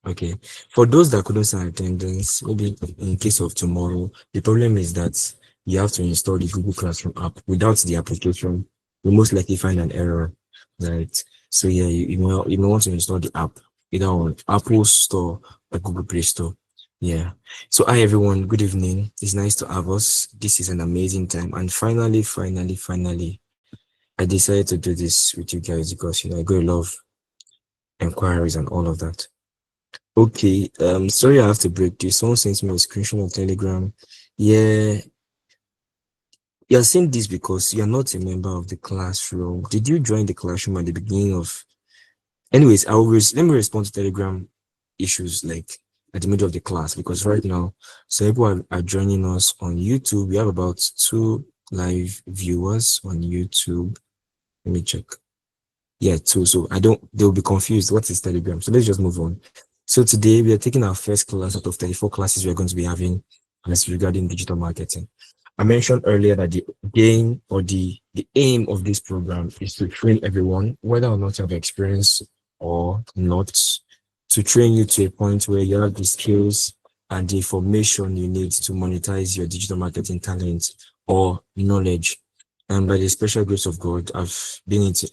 Okay. For those that couldn't sign attendance, maybe in case of tomorrow, the problem is that you have to install the Google Classroom app. Without the application, you most likely find an error, right? So yeah, you may want to install the app either on Apple Store or Google Play Store. Yeah. So hi everyone, good evening. It's nice to have us. This is an amazing time. And finally, I decided to do this with you guys because I got a lot of inquiries and all of that. Okay, sorry I have to break this. Someone sent me a screenshot of Telegram. Yeah, you're saying this because you're not a member of the classroom. Did you join the classroom at the beginning of? Anyways, let me respond to Telegram issues like at the middle of the class because right now, so people are joining us on YouTube. We have about 2 live viewers on YouTube. Let me check. Yeah, two. So they'll be confused. What is Telegram? So let's just move on. So today we are taking our first class out of 34 classes we're going to be having, and it's regarding digital marketing. I mentioned earlier that the game or the aim of this program is to train everyone, whether or not you have experience or not, to train you to a point where you have the skills and the information you need to monetize your digital marketing talent or knowledge. And by the special grace of God, I've been in this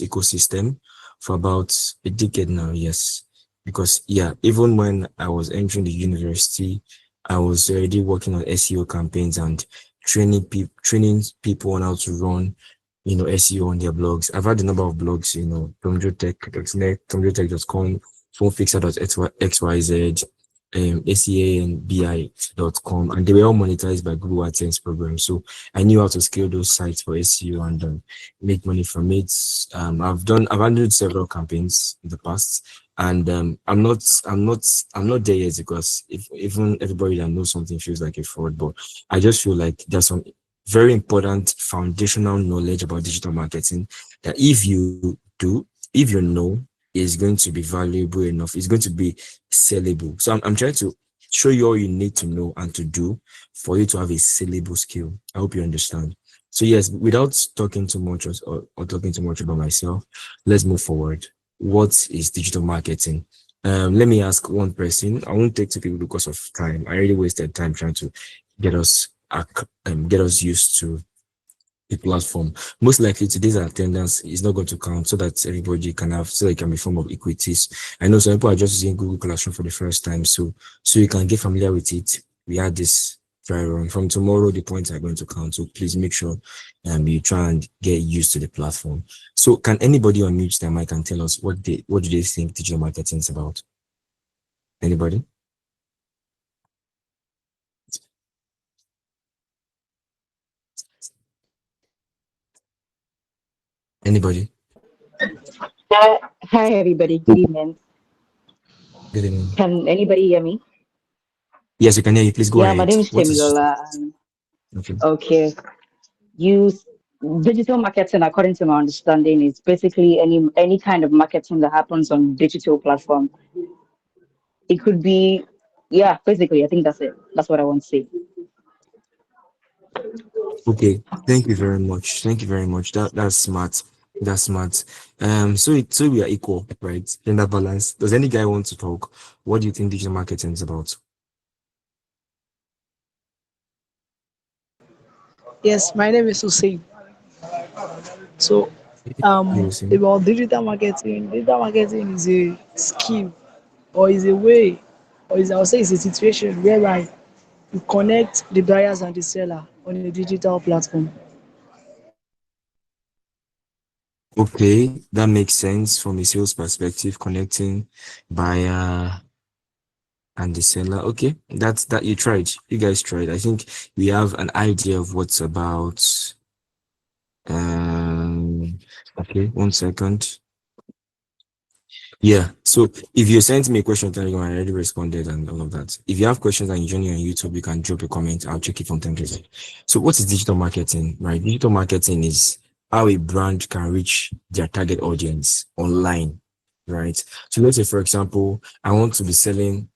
ecosystem for about a decade now, yes. Because yeah, even when I was entering the university, I was already working on SEO campaigns and training people on how to run, SEO on their blogs. I've had a number of blogs, tomjotech.net, tomjotech.com, phonefixer.xyz, SEA and BI.com, and they were all monetized by Google AdSense programs. So I knew how to scale those sites for SEO and make money from it. I've handled several campaigns in the past, and I'm not there yet because if even everybody that knows something feels like a fraud, but I just feel like there's some very important foundational knowledge about digital marketing that if you know, is going to be valuable enough. It's going to be sellable. So I'm trying to show you all you need to know and to do for you to have a sellable skill. I hope you understand. So yes, without talking too much or talking too much about myself, let's move forward. What is digital marketing? Let me ask one person. I won't take two people because of time. I already wasted time trying to get us get us used to the platform. Most likely today's attendance is not going to count so that everybody can have so it can be form of equities. I know some people are just using Google Classroom for the first time, so you can get familiar with it. We had this dry run. From tomorrow, the points are going to count. So please make sure you try and get used to the platform. So can anybody unmute their mic and tell us what do they think digital marketing is about? Anybody? Anybody? Hi, everybody. Good evening. Good evening. Can anybody hear me? Yes, we can hear you. Please go Yeah, my ahead. name is What is Temilola. okay? Okay, use digital marketing, according to my understanding, is basically any kind of marketing that happens on digital platform. It could be, yeah, basically, I think that's it. That's what I want to say. Okay, thank you very much. Thank you very much. That's smart. That's smart. So we are equal, right? Gender balance. Does any guy want to talk? What do you think digital marketing is about? Yes, my name is Hussein. So, You see? about digital marketing is a skill or is a way, or is I would say it's a situation whereby you connect the buyers and the seller on a digital platform. Okay, that makes sense from a sales perspective, connecting buyer and the seller. Okay, that's that you tried. You guys tried. I think we have an idea of what's about. Um, okay, 1 second. Yeah. So if you sent me a question on Telegram, I already responded and all of that. If you have questions and you join me on YouTube, you can drop a comment. I'll check it from time to time. So what is digital marketing, right? Digital marketing is how a brand can reach their target audience online, right? So let's say, for example, I want to be selling,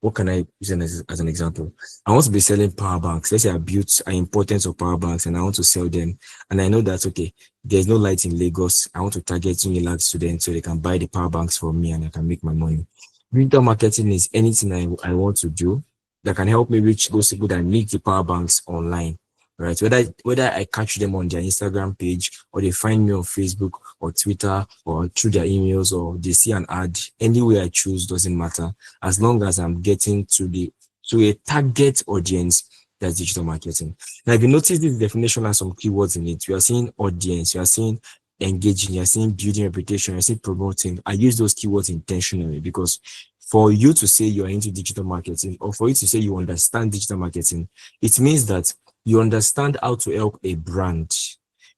what can I use as an example? I want to be selling power banks. Let's say I built an importance of power banks and I want to sell them. And I know that, okay, there's no light in Lagos. I want to target Unilag students so they can buy the power banks from me and I can make my money. Digital marketing is anything I want to do that can help me reach those people that need the power banks online, right? Whether I catch them on their Instagram page or they find me on Facebook or Twitter or through their emails or they see an ad, any way I choose doesn't matter as long as I'm getting to a target audience. That's digital marketing. Now, if you notice this definition has some keywords in it, you are seeing audience, you are seeing engaging, you're seeing building reputation, you're seeing promoting. I use those keywords intentionally because for you to say you're into digital marketing or for you to say you understand digital marketing, it means that you understand how to help a brand,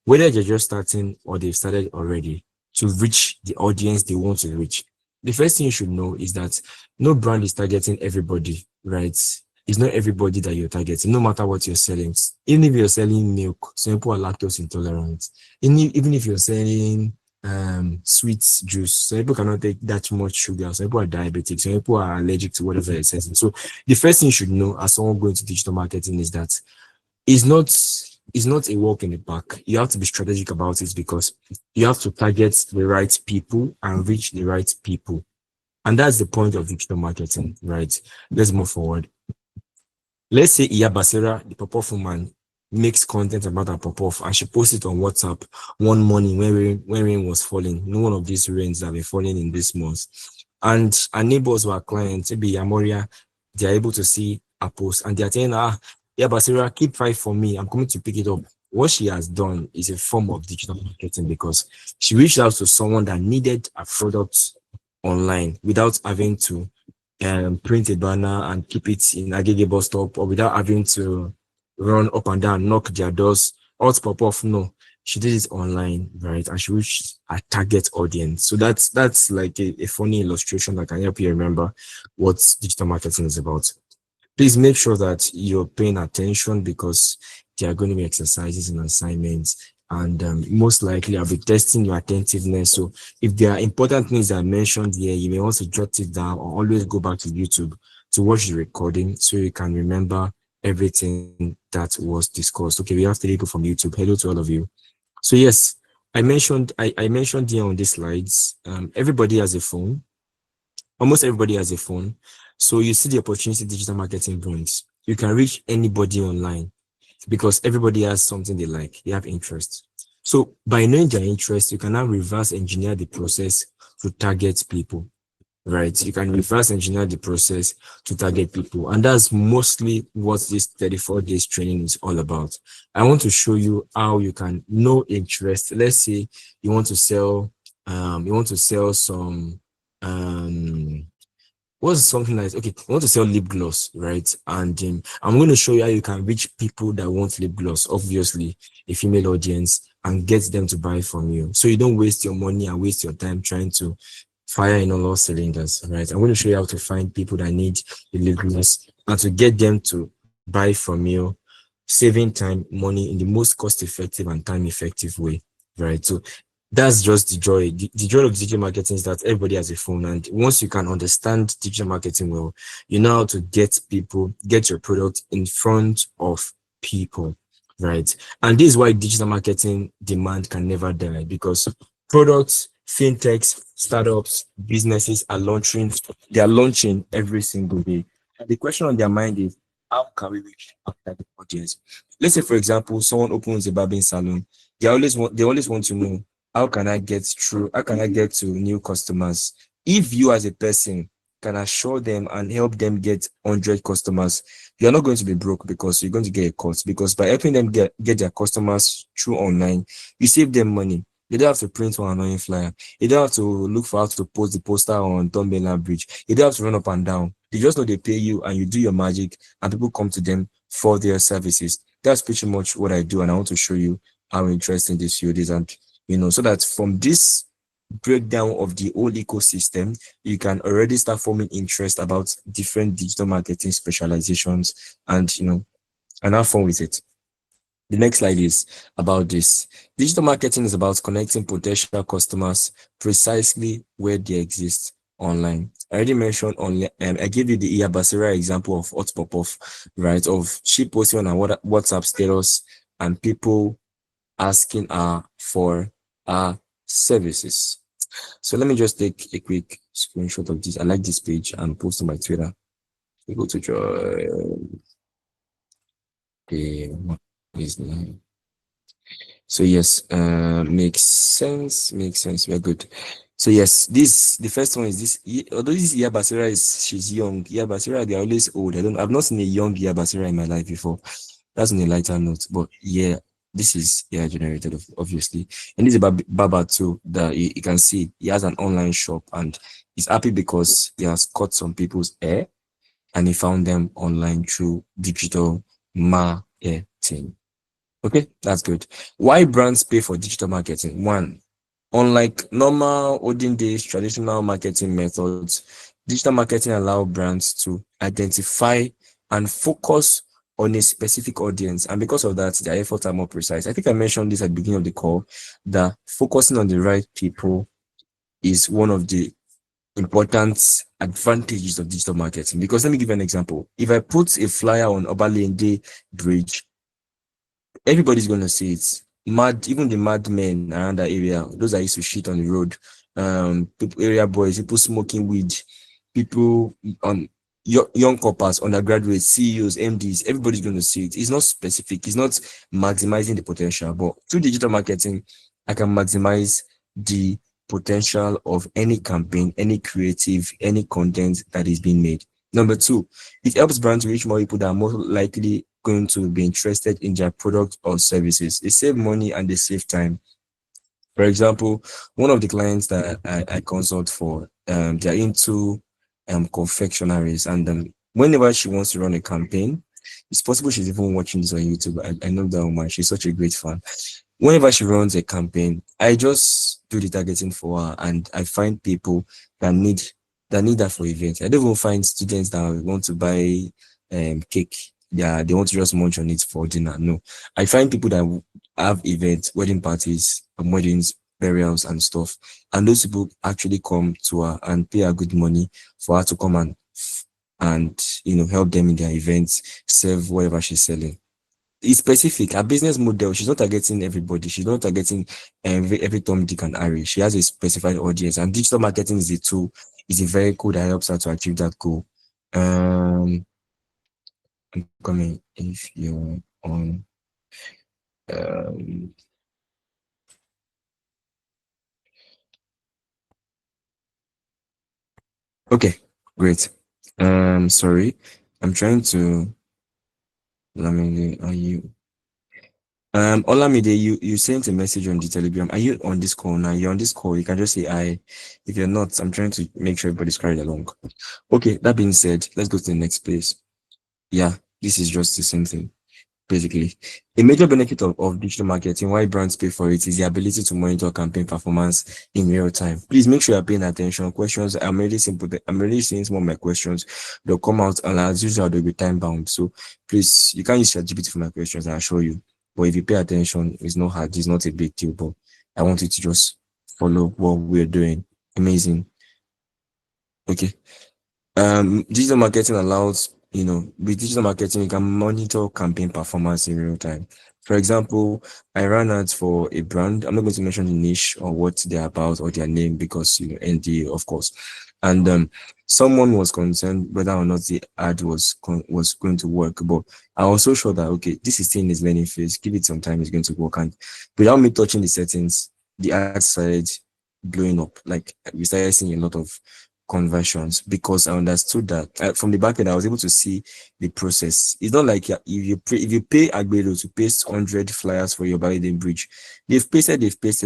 whether they're just starting or they've started already, to reach the audience they want to reach. The first thing you should know is that no brand is targeting everybody, right? It's not everybody that you're targeting, no matter what you're selling. Even if you're selling milk, some people are lactose intolerant. Even if you're selling sweet juice, some people cannot take that much sugar. Some people are diabetic. Some people are allergic to whatever it's selling. So the first thing you should know as someone going to digital marketing is that it's not it's not a walk in the park. You have to be strategic about it because you have to target the right people and reach the right people. And that's the point of digital marketing, right? Let's move forward. Let's say Iya Basira, the pop-off woman, makes content about her pop-off and she posts it on WhatsApp one morning when rain was falling. No one of these rains that were falling in this month. And our neighbors were clients, maybe Yamoria, they're able to see a post and they're saying, yeah, Basira, keep fight for me. I'm coming to pick it up. What she has done is a form of digital marketing because she reached out to someone that needed a product online without having to print a banner and keep it in Agege bus stop or without having to run up and down, knock their doors, or to pop off. No, she did it online, right? And she reached a target audience. So that's like a funny illustration that can help you remember what digital marketing is about. Please make sure that you're paying attention because there are going to be exercises and assignments. And most likely, I'll be testing your attentiveness. So, if there are important things that I mentioned here, you may want to jot it down or always go back to YouTube to watch the recording so you can remember everything that was discussed. Okay, we have 3 people from YouTube. Hello to all of you. So, yes, I mentioned here on these slides, everybody has a phone. Almost everybody has a phone. So you see the opportunity digital marketing brings. You can reach anybody online because everybody has something they like. They have interest. So by knowing their interest, you can now reverse engineer the process to target people, right? You can reverse engineer the process to target people. And that's mostly what this 34 days training is all about. I want to show you how you can know interest. Let's say you want to sell, some, what's something like, okay, I want to sell lip gloss, right? And I'm going to show you how you can reach people that want lip gloss, obviously a female audience, and get them to buy from you so you don't waste your money and waste your time trying to fire in all cylinders, right? I'm going to show you how to find people that need the lip gloss and to get them to buy from you, saving time, money in the most cost effective and time effective way, right? So that's just the joy. The joy of digital marketing is that everybody has a phone, and once you can understand digital marketing well, you know how to get your product in front of people, right? And this is why digital marketing demand can never die because products, fintechs, startups, businesses they are launching every single day. And the question on their mind is, how can we reach our target audience? Let's say, for example, someone opens a barbering salon. They always want to know, how can I get through? How can I get to new customers? If you as a person can assure them and help them get 100 customers, you're not going to be broke because you're going to get a cut. Because by helping them get their customers through online, you save them money. They don't have to print one annoying flyer. They don't have to look for how to post the poster on Dumbbell Bridge. They don't have to run up and down. They just know they pay you and you do your magic and people come to them for their services. That's pretty much what I do, and I want to show you how interesting this field is. And so that from this breakdown of the whole ecosystem, you can already start forming interest about different digital marketing specializations and have fun with it. The next slide is about this. Digital marketing is about connecting potential customers precisely where they exist online. I already mentioned I gave you the Iya Basira example of hot pop-off, right? Of she posting on her WhatsApp status and people asking her for services. So let me just take a quick screenshot of this. I like this page and post on my Twitter. We go to joy. Okay, what is the so yes, makes sense. We're good. So yes, this the first one is this. Although this Iya Basira is she's young, Iya Basira they're always old. I've not seen a young Iya Basira in my life before. That's on a lighter note, but yeah, this is AI generated, obviously, and this is about Baba too. That you can see he has an online shop and he's happy because he has cut some people's hair and he found them online through digital marketing. Okay, that's good. Why brands pay for digital marketing? One, unlike normal olden days traditional marketing methods, digital marketing allow brands to identify and focus on a specific audience. And because of that, their efforts are more precise. I think I mentioned this at the beginning of the call that focusing on the right people is one of the important advantages of digital marketing. Because let me give you an example. If I put a flyer on Obalende Bridge, everybody's gonna see it. Mad, even the madmen around that area, those that used to shit on the road, people, area boys, people smoking weed, people on young coppers, undergraduates, CEOs, MDs, everybody's going to see it. It's not specific, it's not maximizing the potential, but through digital marketing, I can maximize the potential of any campaign, any creative, any content that is being made. Number two, it helps brands reach more people that are more likely going to be interested in their product or services. They save money and they save time. For example, one of the clients that I consult for, they're into confectionaries, and whenever she wants to run a campaign, it's possible she's even watching this on YouTube. I know that woman, she's such a great fan. Whenever she runs a campaign, I just do the targeting for her and I find people that need that for events. I don't even find students that want to buy cake. Yeah, they want to just munch on it for dinner. No, I find people that have events, wedding parties, weddings, burials, and stuff. And those people actually come to her and pay her good money for her to come and help them in their events, serve whatever she's selling. It's specific. Her business model, she's not targeting everybody. She's not targeting every Tom, Dick, and Harry. She has a specified audience, and digital marketing is a tool, is a vehicle that helps her to achieve that goal. I'm coming if you're on. Um, okay, great. Sorry, I'm trying to. Lamine, are you? Olamide, you sent a message on the Telegram. Are you on this call now? You're on this call. You can just say I. If you're not, I'm trying to make sure everybody's carried along. Okay, that being said, let's go to the next place. Yeah, this is just the same thing. Basically, a major benefit of digital marketing, why brands pay for it, is the ability to monitor campaign performance in real time. Please make sure you're paying attention. Questions, I'm really seeing some of my questions. They'll come out and as usual, they'll be time bound. So please, you can use ChatGPT for my questions, I'll show you. But if you pay attention, it's not hard, it's not a big deal, but I want you to just follow what we're doing. Amazing. Okay. Digital marketing allows, with digital marketing, you can monitor campaign performance in real time. For example, I ran ads for a brand. I'm not going to mention the niche or what they're about or their name because, NDA, of course. And someone was concerned whether or not the ad was going to work. But I was so sure that, okay, this is still in its learning phase. Give it some time, it's going to work. And without me touching the settings, the ad started blowing up. Like we started seeing a lot of conversions because I understood that from the back end, I was able to see the process. It's not like if you pay Agbero to paste 100 flyers for your Biden bridge, they've pasted,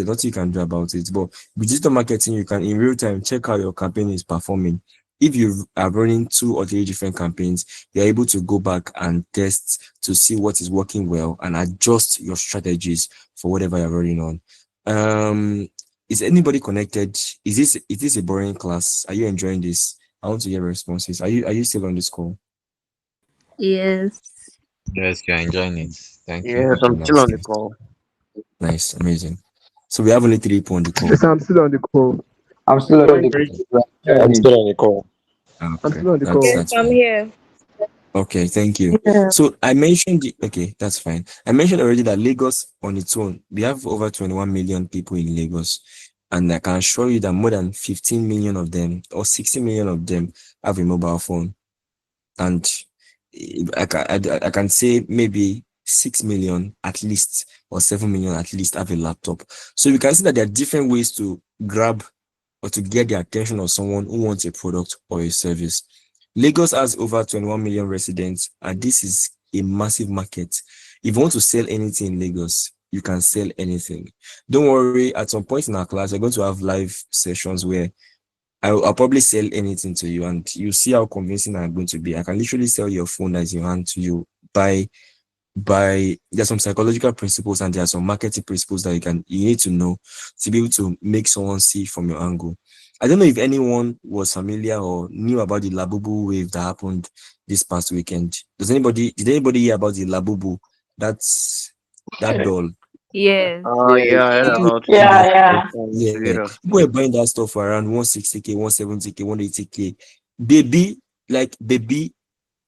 nothing you can do about it. But with digital marketing, you can in real time check how your campaign is performing. If you are running 2 or 3 different campaigns, you're able to go back and test to see what is working well and adjust your strategies for whatever you're running on. Is anybody connected? Is this a boring class? Are you enjoying this? I want to hear responses. Are you still on this call? Yes. Yes, you're enjoying it. Thank you. Yes, Okay, I'm still nice, on the nice, call. nice, amazing. So we have only 3 people on the call. Yes, I'm still on the call. I'm still on the Okay, call. I'm Join still on the call. I'm okay, still on the that's call. Yes, that's I'm fine. here. Okay, thank you. Yeah. So I mentioned okay, that's fine. I mentioned already that Lagos on its own, we have over 21 million people in Lagos. And I can assure you that more than 15 million of them or 60 million of them have a mobile phone. And I can say maybe 6 million at least or 7 million at least have a laptop. So you can see that there are different ways to grab or to get the attention of someone who wants a product or a service. Lagos has over 21 million residents, and this is a massive market. If you want to sell anything in Lagos, you can sell anything. Don't worry, at some point in our class, we're going to have live sessions where I'll probably sell anything to you, and you see how convincing I'm going to be. I can literally sell your phone as you hand to you by there's some psychological principles and there are some marketing principles that you need to know to be able to make someone see from your angle. I don't know if anyone was familiar or knew about the Labubu wave that happened this past weekend. Did anybody hear about the Labubu? That's that doll. Yes. Yeah, I heard People about it. Yeah, yeah. yeah, Twitter. people were buying that stuff for around 160k, 170k, 180k. Baby, like baby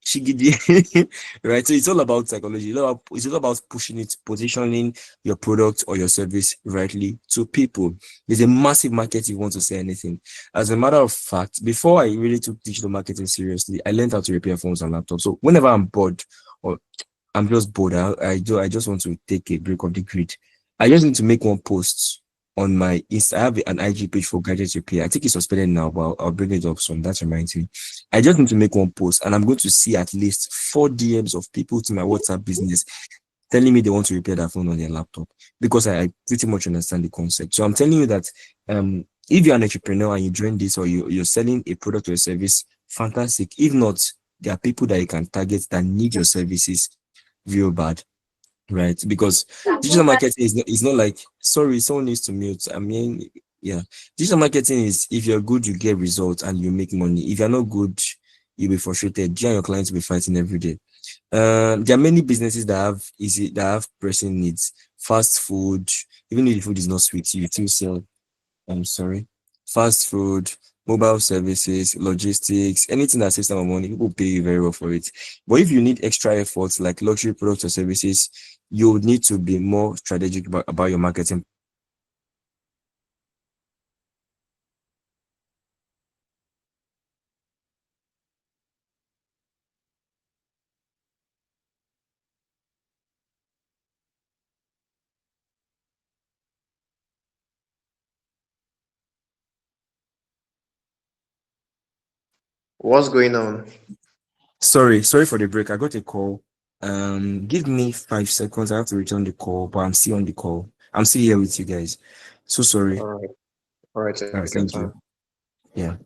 Shigidi, right? So it's all about psychology. It's all about pushing it, positioning your product or your service rightly to people. There's a massive market if you want to say anything. As a matter of fact, before I really took digital marketing seriously, I learned how to repair phones and laptops. So whenever I'm bored or I'm just bored, I just want to take a break of the grid. I just need to make one post on my Insta. I have an IG page for gadgets repair. I think it's suspended now, but I'll bring it up soon. That reminds me. I just need to make one post and I'm going to see at least 4 DMs of people to my WhatsApp business telling me they want to repair their phone on their laptop because I pretty much understand the concept. So I'm telling you that if you're an entrepreneur and you join this or you're selling a product or a service, fantastic. If not, there are people that you can target that need your services real bad, right? Because digital marketing is not like, sorry, someone needs to mute. I mean, yeah, digital marketing is if you're good, you get results and you make money. If you're not good, you'll be frustrated. You and your clients will be fighting every day. There are many businesses that have pressing needs. Fast food, even if the food is not sweet, you still sell. I'm sorry. Fast food, mobile services, logistics, anything that saves time money, people pay you very well for it. But if you need extra efforts like luxury products or services, you need to be more strategic about your marketing. What's going on? Sorry for the break. I got a call. Give me 5 seconds. I have to return the call, but I'm still on the call. I'm still here with you guys. So sorry. All right, all right, All right, take your thank time. you. Yeah.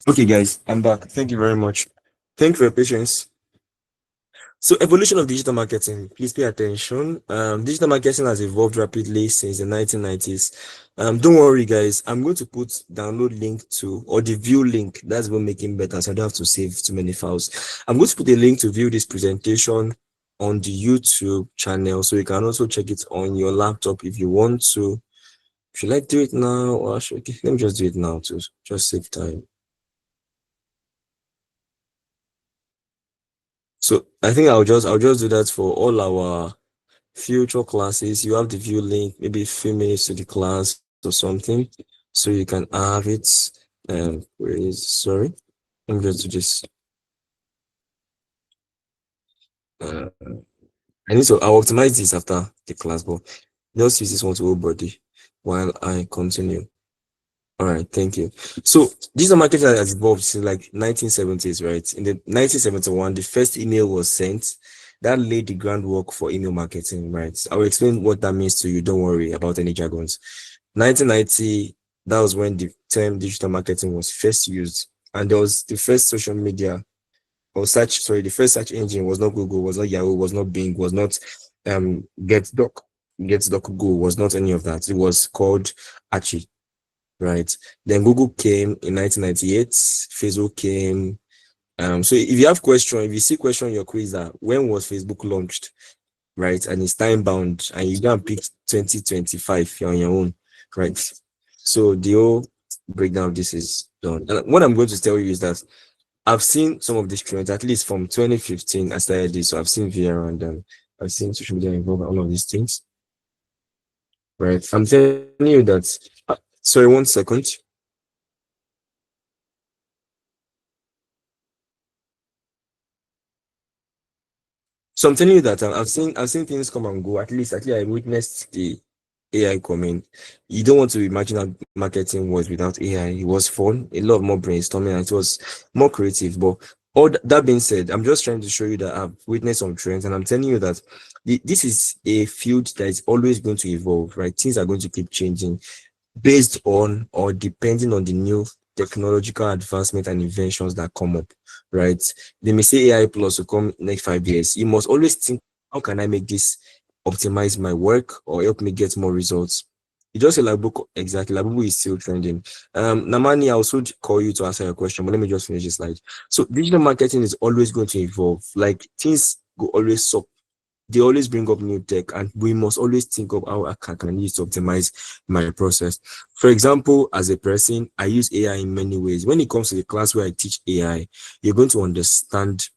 Okay, guys, I'm back. Thank you very much. Thank you for your patience. So, evolution of digital marketing. Please pay attention. Digital marketing has evolved rapidly since the 1990s. Don't worry, guys. I'm going to put download link to or the view link. That's what making better, so I don't have to save too many files. I'm going to put a link to view this presentation on the YouTube channel, so you can also check it on your laptop if you want to. Should I do it now, or okay, let me just do it now to just save time. So I think I'll just do that for all our future classes. You have the view link, maybe a few minutes to the class or something, so you can have it. Sorry, let me just do this. Uh, I'll optimize this after the class, but just use this one to hold body while I continue. All right, thank you. So digital marketing has evolved since like 1970s, right? In the 1971, the first email was sent. That laid the groundwork for email marketing, right? I will explain what that means to you. Don't worry about any jargons. 1990, that was when the term digital marketing was first used, and there was the first social media or search. Sorry, the first search engine was not Google, was not Yahoo, was not Bing, was not Get.Go, was not any of that. It was called Archie, right? Then Google came in 1998, Facebook came, So if you have question, if you see question in your quiz that when was Facebook launched, right, and it's time bound, and you go and pick 2025, you're on your own, right? So the whole breakdown of this is done. And what I'm going to tell you is that I've seen some of these trends, at least from 2015. I started this, so I've seen VR and I've seen social media involved in all of these things, right? I'm telling you that. Sorry, 1 second. So I'm telling you that I've seen things come and go. At least I witnessed the AI coming. You don't want to imagine how marketing was without AI. It was fun, a lot more brainstorming, and it was more creative. But all that being said, I'm just trying to show you that I've witnessed some trends, and I'm telling you that this is a field that is always going to evolve, right? Things are going to keep changing based on or depending on the new technological advancement and inventions that come up, right? They may say AI plus will come next 5 years. You must always think, how can I make this optimize my work or help me get more results? You just say Labubu, exactly. Labubu is still trending. Namani, I also call you to answer your question, but let me just finish this slide. So digital marketing is always going to evolve. Like things go always up, they always bring up new tech, and we must always think of how I can use to optimize my process. For example, as a person, I use AI in many ways. When it comes to the class where I teach AI, you're going to understand,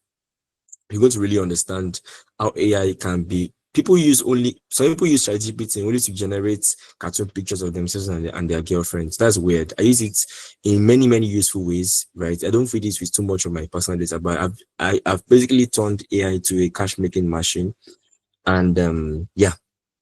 you're going to really understand how AI can be. Some people use ChatGPT only to generate cartoon pictures of themselves and their girlfriends. That's weird. I use it in many, many useful ways, right? I don't feed it with too much of my personal data, but I've basically turned AI to a cash making machine. And yeah,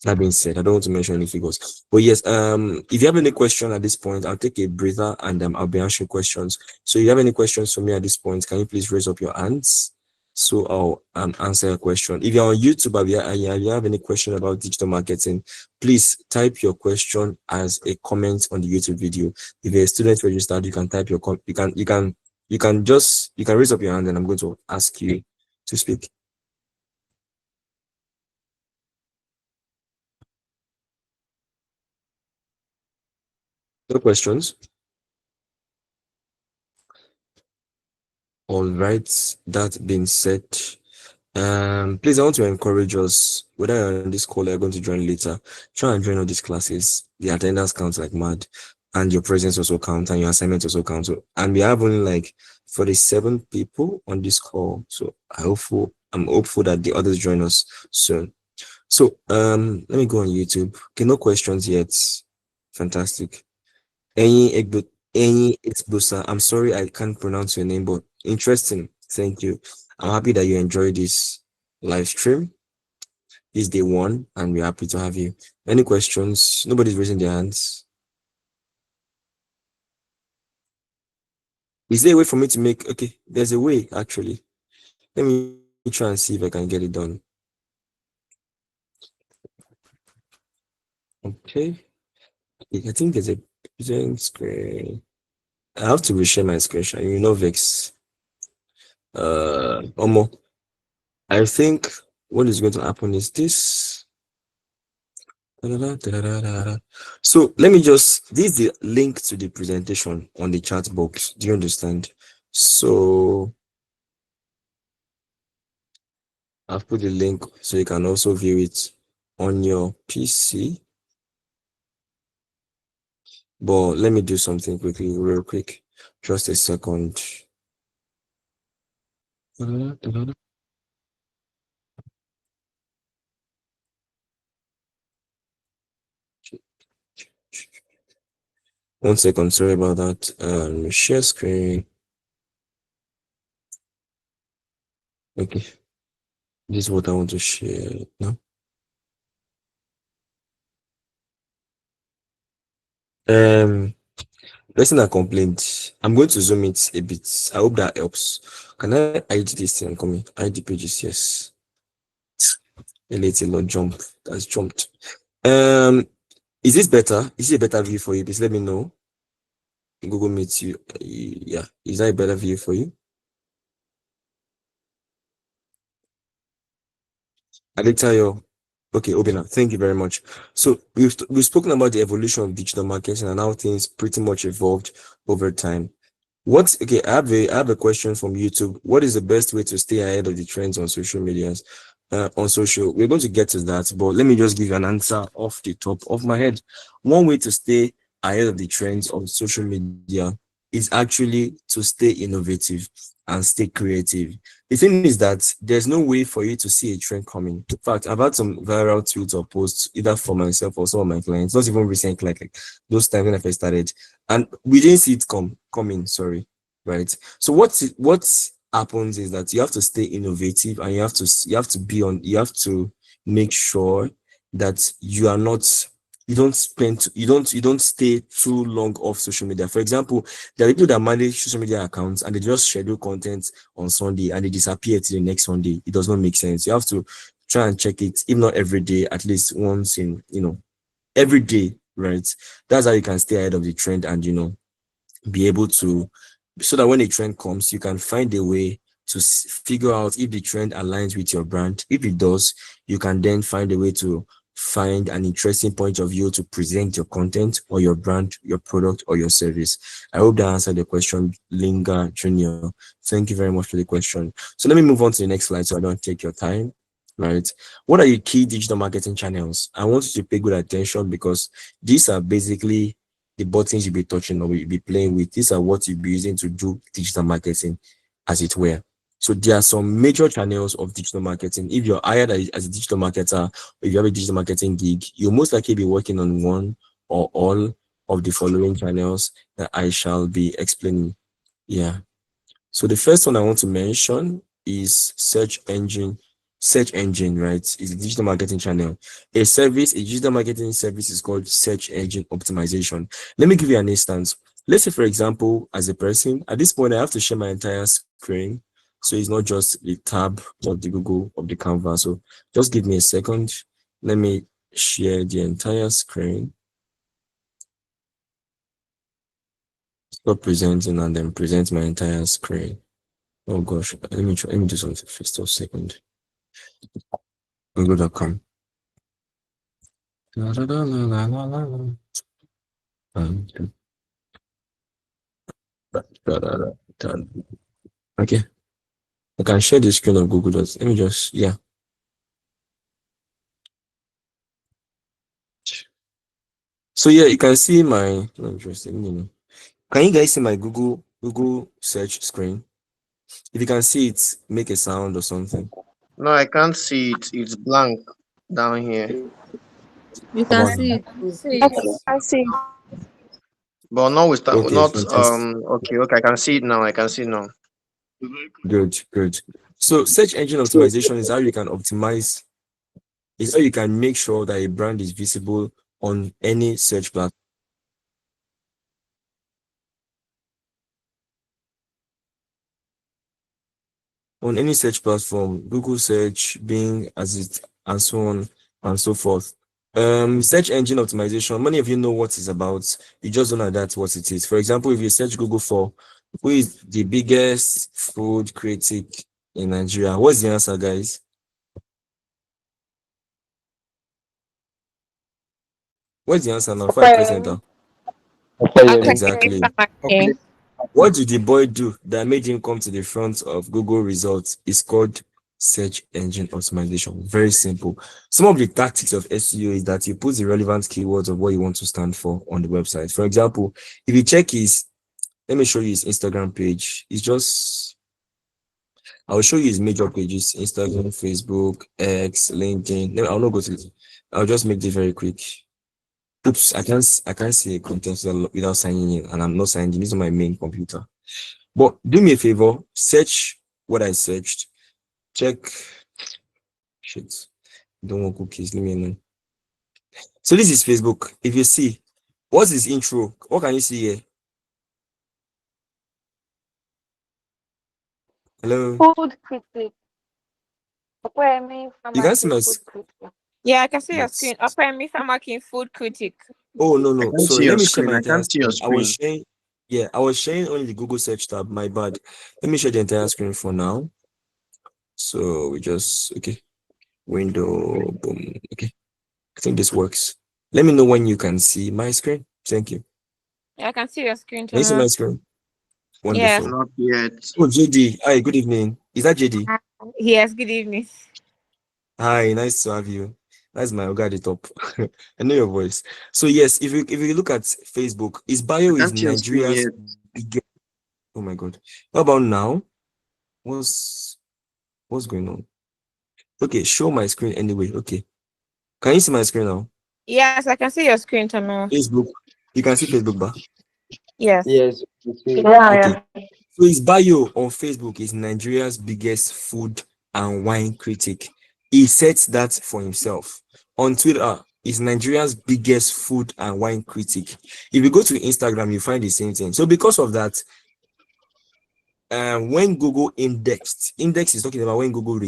that being said, I don't want to mention any figures. But yes, if you have any question at this point, I'll take a breather and I'll be answering questions. So if you have any questions for me at this point, can you please raise up your hands? So I'll answer a question. If you're on YouTube and you have any question about digital marketing, please type your question as a comment on the YouTube video. If you're a student registered, you can type your you can raise up your hand and I'm going to ask you to speak. No questions? All right. That being said, please, I want to encourage us, whether you're on this call or you're going to join later, try and join all these classes. The attendance counts like mad, and your presence also counts, and your assignments also count. So, and we have only like 47 people on this call. So I'm hopeful that the others join us soon. So, let me go on YouTube. Okay, no questions yet. Fantastic. Any Exbusa. I'm sorry I can't pronounce your name, but interesting. Thank you. I'm happy that you enjoyed this live stream. This day one, and we're happy to have you. Any questions? Nobody's raising their hands. Is there a way for me to make? Okay, there's a way actually. Let me try and see if I can get it done. Okay. I think there's a present screen. I have to reshare my screen. You know, Vex. Omo. I think what is going to happen is this. So let me just, this is the link to the presentation on the chat box. Do you understand? So I've put the link so you can also view it on your PC. But let me do something quickly, real quick. Just a second. One second, sorry about that. Share screen. Okay, this is what I want to share now. Person that complained, I'm going to zoom it a bit. I hope that helps. Can I hide this thing? Come in, hide the pages, yes. A little jump. That's jumped. Is this better? Is it a better view for you? Please let me know. Google Meet you. Yeah, is that a better view for you? Adetayo. Okay, Obina, thank you very much. So we've spoken about the evolution of digital marketing and how things pretty much evolved over time. What's okay? I have a question from YouTube. What is the best way to stay ahead of the trends on social medias? On social, we're going to get to that, but let me just give you an answer off the top of my head. One way to stay ahead of the trends on social media is actually to stay innovative and stay creative. The thing is that there's no way for you to see a trend coming. In fact, I've had some viral tweets or posts either for myself or some of my clients, not even recent, like those times when I first started, and we didn't see it coming. Sorry, right? So what happens is that you have to stay innovative, and you have to make sure that you don't stay too long off social media. For example, there are people that manage social media accounts and they just schedule content on Sunday and they disappear to the next Sunday. It does not make sense. You have to try and check it, if not every day, at least once in, every day, right? That's how you can stay ahead of the trend and be able to, so that when a trend comes, you can find a way to figure out if the trend aligns with your brand. If it does, you can then find a way to find an interesting point of view to present your content or your brand, your product, or your service. I hope that answered the question, Linga Junior. Thank you very much for the question. So let me move on to the next slide so I don't take your time. Right. What are your key digital marketing channels? I want you to pay good attention because these are basically the buttons you'll be touching or you'll be playing with. These are what you'll be using to do digital marketing, as it were. So there are some major channels of digital marketing. If you're hired as a digital marketer, or if you have a digital marketing gig, you'll most likely be working on one or all of the following channels that I shall be explaining. Yeah. So the first one I want to mention is search engine, right? Is a digital marketing channel. A digital marketing service is called search engine optimization. Let me give you an instance. Let's say, for example, as a person, at this point, I have to share my entire screen. So it's not just the tab of the Google of the Canva. So just give me a second. Let me share the entire screen. Stop presenting and then present my entire screen. Oh gosh, let me do something first or second. Google.com. Okay, I can share the screen of Google Docs. Let me just, yeah. So yeah, you can see my, interesting. Can you guys see my Google search screen? If you can see it, make a sound or something. No, I can't see it. It's blank down here. You How can about see now? it. See it. I see. But not with that. Okay, Not fantastic. Okay, okay. I can see it now. I can see it now. Good. So search engine optimization is how you can make sure that a brand is visible on any search platform. On any search platform, Google search, Bing, and so on and so forth. Search engine optimization, many of you know what it's about. You just don't know that's what it is. For example, if you search Google for who is the biggest food critic in Nigeria, what's the answer, guys? What's the answer now? Before I press enter. Exactly. Okay. What did the boy do that made him come to the front of Google results? It's called search engine optimization. Very simple. Some of the tactics of SEO is that you put the relevant keywords of what you want to stand for on the website. For example, if you check let me show you his Instagram page. I'll show you his major pages: Instagram, Facebook, X, LinkedIn. I'll not go to it. I'll just make this very quick. Oops, I can't see a content without signing in, and I'm not signed in. This is my main computer. But do me a favor, search what I searched. Check. Shit. Don't want cookies. Leave me alone. So this is Facebook. If you see, what's his intro? What can you see here? Hello. Food critic. Opeyemi You can see Famaki my. food critic. Yeah, I can see your Yes. screen. Opemi Famakin food critic. Oh no I no. can't see Sorry. Let your me share screen. my I entire can't see your screen. I was screen. sharing. Yeah, I was sharing only the Google search tab. My bad. Let me share the entire screen for now. So we just okay. Window. Boom. Okay. I think this works. Let me know when you can see my screen. Thank you. Yeah, I can see your screen, Can you see my Tomo. screen? Yes. Wonderful. Not yet. Oh, JD. Hi, good evening. Is that JD? Yes, good evening. Hi, nice to have you. That's my Oga at the top. I know your voice. So yes, if you look at Facebook, his I bio is can't see your screen Nigeria's yet. biggest. Oh my God. How about now? What's what's going on? Okay, show my screen anyway. Okay. Can you see my screen now? Yes, I can see your screen, Tanu. Facebook. You can see Facebook bar. Yes. Yes, we see. Yeah, Okay. yeah. So his bio on Facebook is Nigeria's biggest food and wine critic. He sets that for himself. On Twitter, is Nigeria's biggest food and wine critic. If you go to Instagram, you find the same thing. So because of that, when Google index is talking about when Google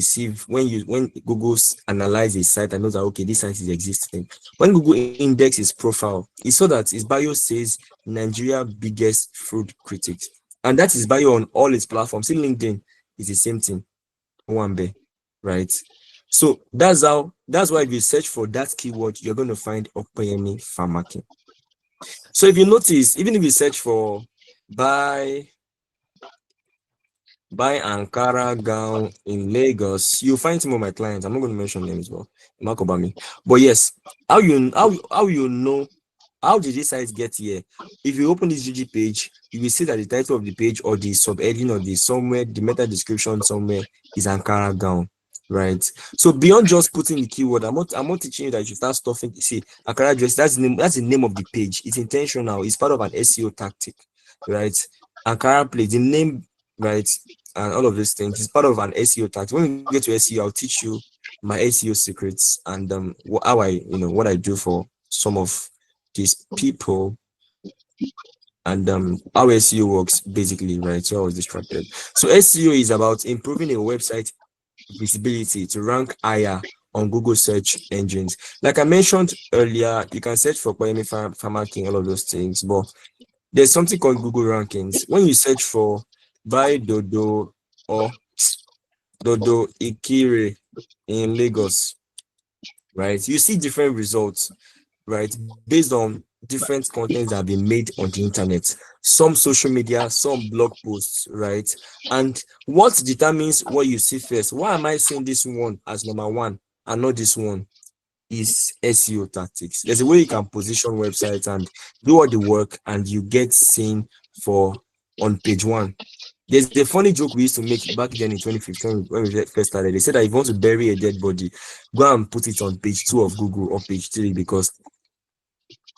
when Google's analyze a site and knows that okay, this site is existing. When Google index his profile, he saw that his bio says Nigeria biggest food critic, and that is bio on all its platforms. In LinkedIn, it's the same thing. One bay, right? So that's why if you search for that keyword, you're going to find Opeyemi Famaki. So if you notice, even if you search for buy Ankara gown in Lagos, you'll find some of my clients. I'm not going to mention names, but Mark Obami. But yes, how did this site get here? If you open this GG page, you will see that the title of the page or the subheading or the meta description somewhere is Ankara gown, right? So beyond just putting the keyword, I'm not teaching you that you should start stuffing. See, Ankara dress, that's the name of the page. It's intentional. It's part of an SEO tactic, right? Ankara place, the name, right? And all of these things is part of an SEO tactic. When we get to SEO, I'll teach you my SEO secrets and how what I do for some of these people and how SEO works basically, right? So I was distracted. So SEO is about improving a website visibility to rank higher on Google search engines. Like I mentioned earlier, you can search for Kwame Farmer King, all of those things, but there's something called Google rankings. When you search for buy Dodo or Dodo Ikire in Lagos, right? You see different results, right? Based on different contents that have been made on the internet, some social media, some blog posts, right? And what determines what you see first? Why am I seeing this one as number one and not this one? Is SEO tactics. There's a way you can position websites and do all the work and you get seen for on page one. There's a funny joke we used to make back then in 2015 when we first started. They said that if you want to bury a dead body, go and put it on page 2 of Google or page 3 because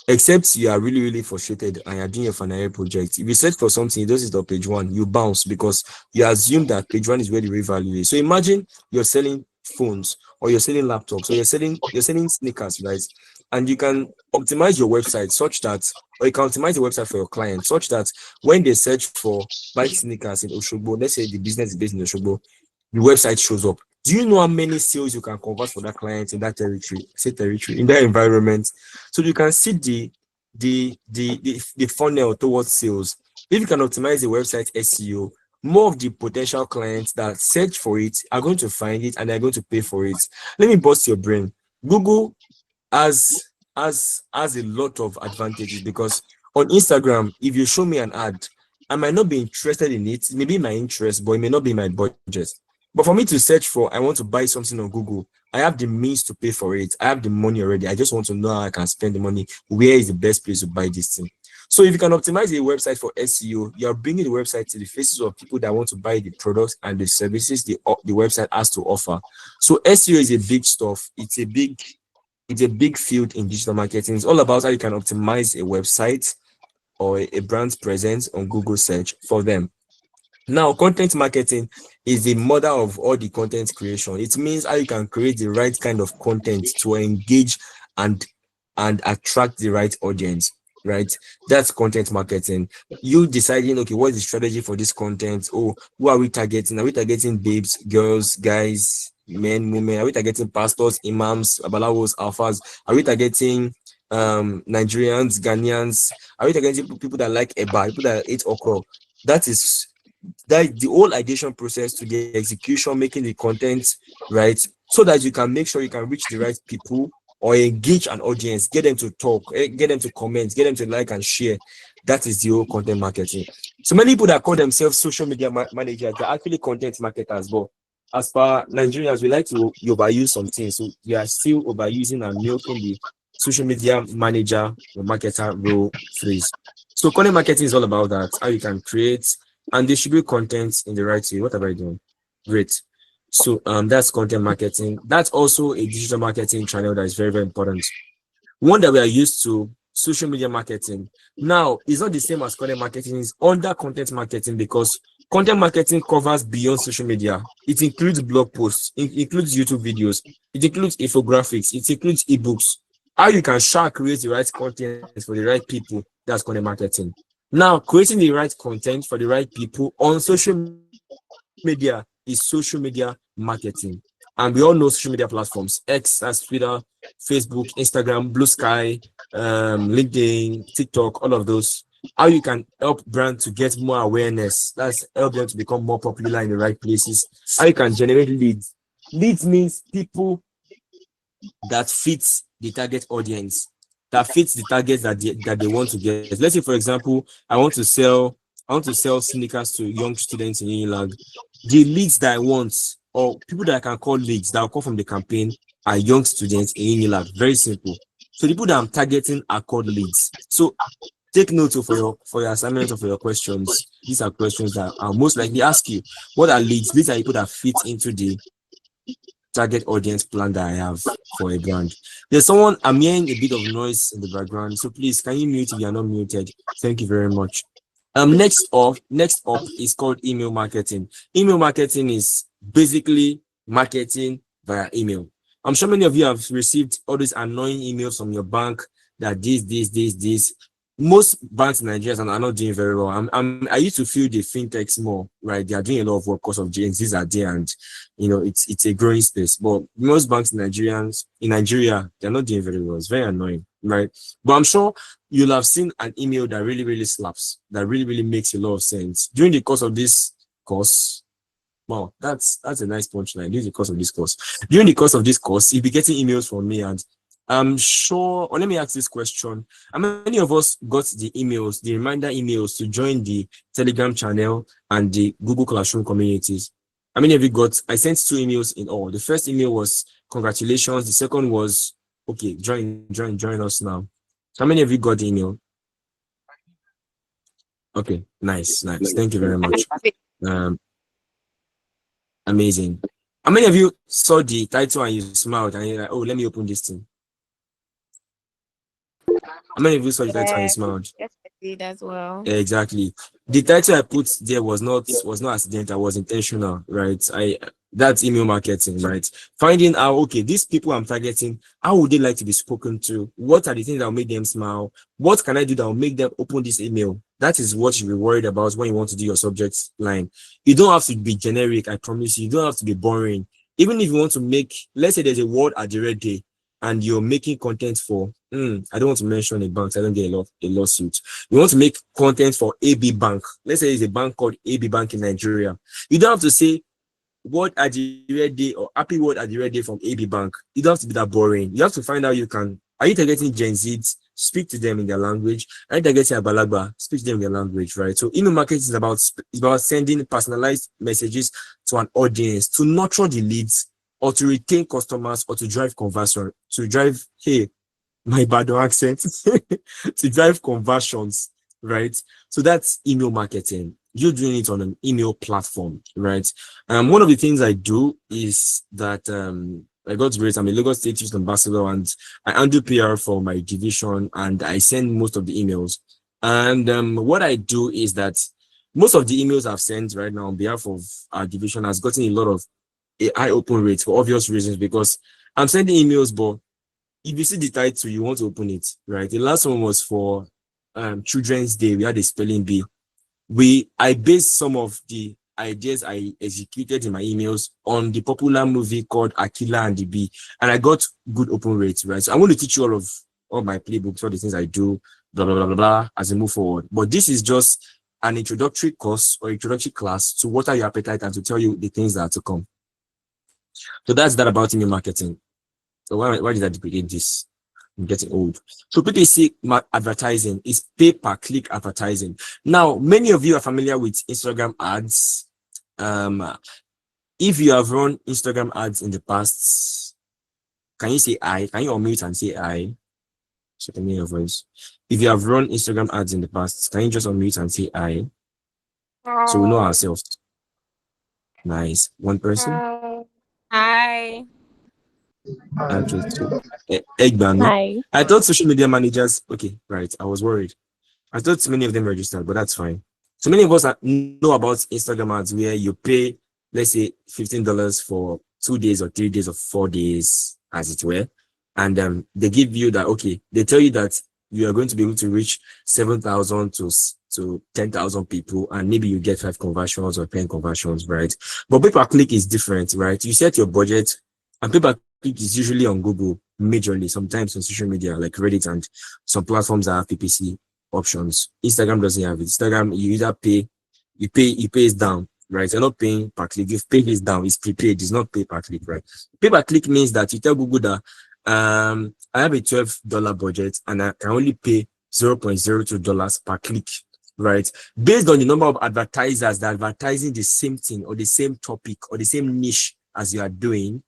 except you are really, really frustrated and you're doing a final project. If you search for something, it does it on page 1, you bounce because you assume that page 1 is where the real value is. So imagine you're selling phones or you're selling laptops or you're selling sneakers, right? And you can optimize your website such that, or you can optimize the website for your client such that when they search for bike sneakers in Oshogbo, let's say the business is based in Oshogbo, the website shows up. Do you know how many sales you can convert for that client in that territory, in that environment? So you can see the funnel towards sales. If you can optimize the website SEO, more of the potential clients that search for it are going to find it and they're going to pay for it. Let me bust your brain. Google has a lot of advantages because on Instagram, if you show me an ad, I might not be interested in it. It may be my interest, but it may not be my budget. But for me to search for, I want to buy something on Google, I have the means to pay for it. I have the money already. I just want to know how I can spend the money. Where is the best place to buy this thing? So if you can optimize a website for SEO, you're bringing the website to the faces of people that want to buy the products and the services the website has to offer. So SEO is a big stuff. It's a big field in digital marketing. It's all about how you can optimize a website or a brand's presence on Google search for them. Now, content marketing is the mother of all the content creation. It means how you can create the right kind of content to engage and attract the right audience, right? That's content marketing. You deciding, okay, what's the strategy for this content? Oh, who are we targeting? Are we targeting babes, girls, guys, men, women? Are we targeting pastors, imams, abalawos, alphas? Are we targeting Nigerians, Ghanaians? Are we targeting people that like eba, people that eat okra? That is the whole ideation process to the execution, making the content right, so that you can make sure you can reach the right people or engage an audience, get them to talk, get them to comment, get them to like and share. That is the whole content marketing. So many people that call themselves social media managers, they're actually content marketers. But as far Nigerians, we like to overuse some things. So we are still overusing and milking the social media manager or marketer role phrase. So content marketing is all about that, how you can create and distribute content in the right way. What have I done? Great. So that's content marketing. That's also a digital marketing channel that is very, very important. One that we are used to, social media marketing. Now, it's not the same as content marketing, it's under content marketing because content marketing covers beyond social media. It includes blog posts, it includes YouTube videos, it includes infographics, it includes ebooks. How you can create the right content for the right people, that's content marketing. Now, creating the right content for the right people on social media is social media marketing. And we all know social media platforms, X, as Twitter, Facebook, Instagram, Blue Sky, LinkedIn, TikTok, all of those. How you can help brand to get more awareness. That's help them to become more popular in the right places. How you can generate leads. Leads means people that fits the target audience, that fits the targets that they want to get. Let's say, for example, I want to sell sneakers to young students in Unilag. The leads that I want, or people that I can call leads that will come from the campaign, are young students in Unilag. Very simple. So the people that I'm targeting are called leads. So take note of for your assignment or for your questions. These are questions that I'll most likely ask you. What are leads? These are people that fit into the target audience plan that I have for a brand. There's someone, I'm hearing a bit of noise in the background, so please can you mute if you are not muted? Thank you very much. Next up is called email marketing. Email marketing is basically marketing via email. I'm sure many of you have received all these annoying emails from your bank that this. Most banks in Nigeria are not doing very well. I used to feel the fintechs more, right? They are doing a lot of work because of GNZs are there, and it's a growing space. But most banks in Nigeria, they're not doing very well. It's very annoying, right? But I'm sure you'll have seen an email that really, really slaps, that really, really makes a lot of sense. During the course of this course, wow, that's a nice punchline. During the course of this course, you'll be getting emails from me, and I'm sure, or let me ask this question. How many of us got the emails, the reminder emails to join the Telegram channel and the Google Classroom communities? How many of you got? I sent 2 emails in all. The first email was congratulations. The second was, okay, join us now. How many of you got the email? Okay, nice. Thank you very much. Amazing. How many of you saw the title and you smiled and you're like, oh, let me open this thing? How many of you saw the title and you smiled? Yes, I did as well. Yeah, exactly. The title I put there was not accidental, was intentional, right? That's email marketing, right? Finding out, okay, these people I'm targeting, how would they like to be spoken to? What are the things that will make them smile? What can I do that will make them open this email? That is what you'll be worried about when you want to do your subject line. You don't have to be generic, I promise you. You don't have to be boring. Even if you want to make, let's say there's a word at the red day and you're making content for, I don't want to mention a bank, so I don't get a lawsuit. You want to make content for AB Bank. Let's say it's a bank called AB Bank in Nigeria. You don't have to say word at the red day or happy word at the red day from AB Bank. You don't have to be that boring. You have to find out are you targeting Gen Zs? Speak to them in their language. Are you targeting Abalagba? Speak to them in their language, right? So email marketing is about sending personalized messages to an audience to nurture the leads or to retain customers or to drive conversion, my bad accent, to drive conversions, right? So that's email marketing. You're doing it on an email platform, right? One of the things I do is that I got great. I'm a Lagos State Youth Ambassador and I handle PR for my division and I send most of the emails. And what I do is that most of the emails I've sent right now on behalf of our division has gotten a lot of a high open rate for obvious reasons because I'm sending emails, but if you see the title, you want to open it, right? The last one was for Children's Day. We had a spelling bee. I based some of the ideas I executed in my emails on the popular movie called Akila and the Bee, and I got good open rates, right? So I'm going to teach you all my playbooks, all the things I do, blah, blah, blah, blah, blah, as I move forward. But this is just an introductory course or introductory class to water your appetite and to tell you the things that are to come. So that's that about email marketing. So why did I duplicate this? I'm getting old. So PPC advertising is pay-per-click advertising. Now, many of you are familiar with Instagram ads. If you have run Instagram ads in the past, can you say I? Can you unmute and say I? So can you hear your voice? If you have run Instagram ads in the past, can you just unmute and say I? So we know ourselves. Nice. One person? Hi. Okay, so Egbami. Hi. I thought social media managers, okay, right. I was worried. I thought many of them registered, but that's fine. So many of us know about Instagram ads where you pay, let's say, $15 for 2 days or 3 days or 4 days, as it were. And they give you that, okay, they tell you that you are going to be able to reach 7,000 to 10,000 people, and maybe you get 5 conversions or 10 conversions, right? But pay-per-click is different, right? You set your budget, and pay-per-click is usually on Google, majorly, sometimes on social media like Reddit and some platforms that have PPC options. Instagram doesn't have it. Instagram, you either you pay is down, right? You're not paying per click. If pay is down, it's prepaid, it's not pay per click, right? Pay per click means that you tell Google that I have a $12 budget and I can only pay $0.02 per click, right? Based on the number of advertisers that are advertising the same thing or the same topic or the same niche as you are doing,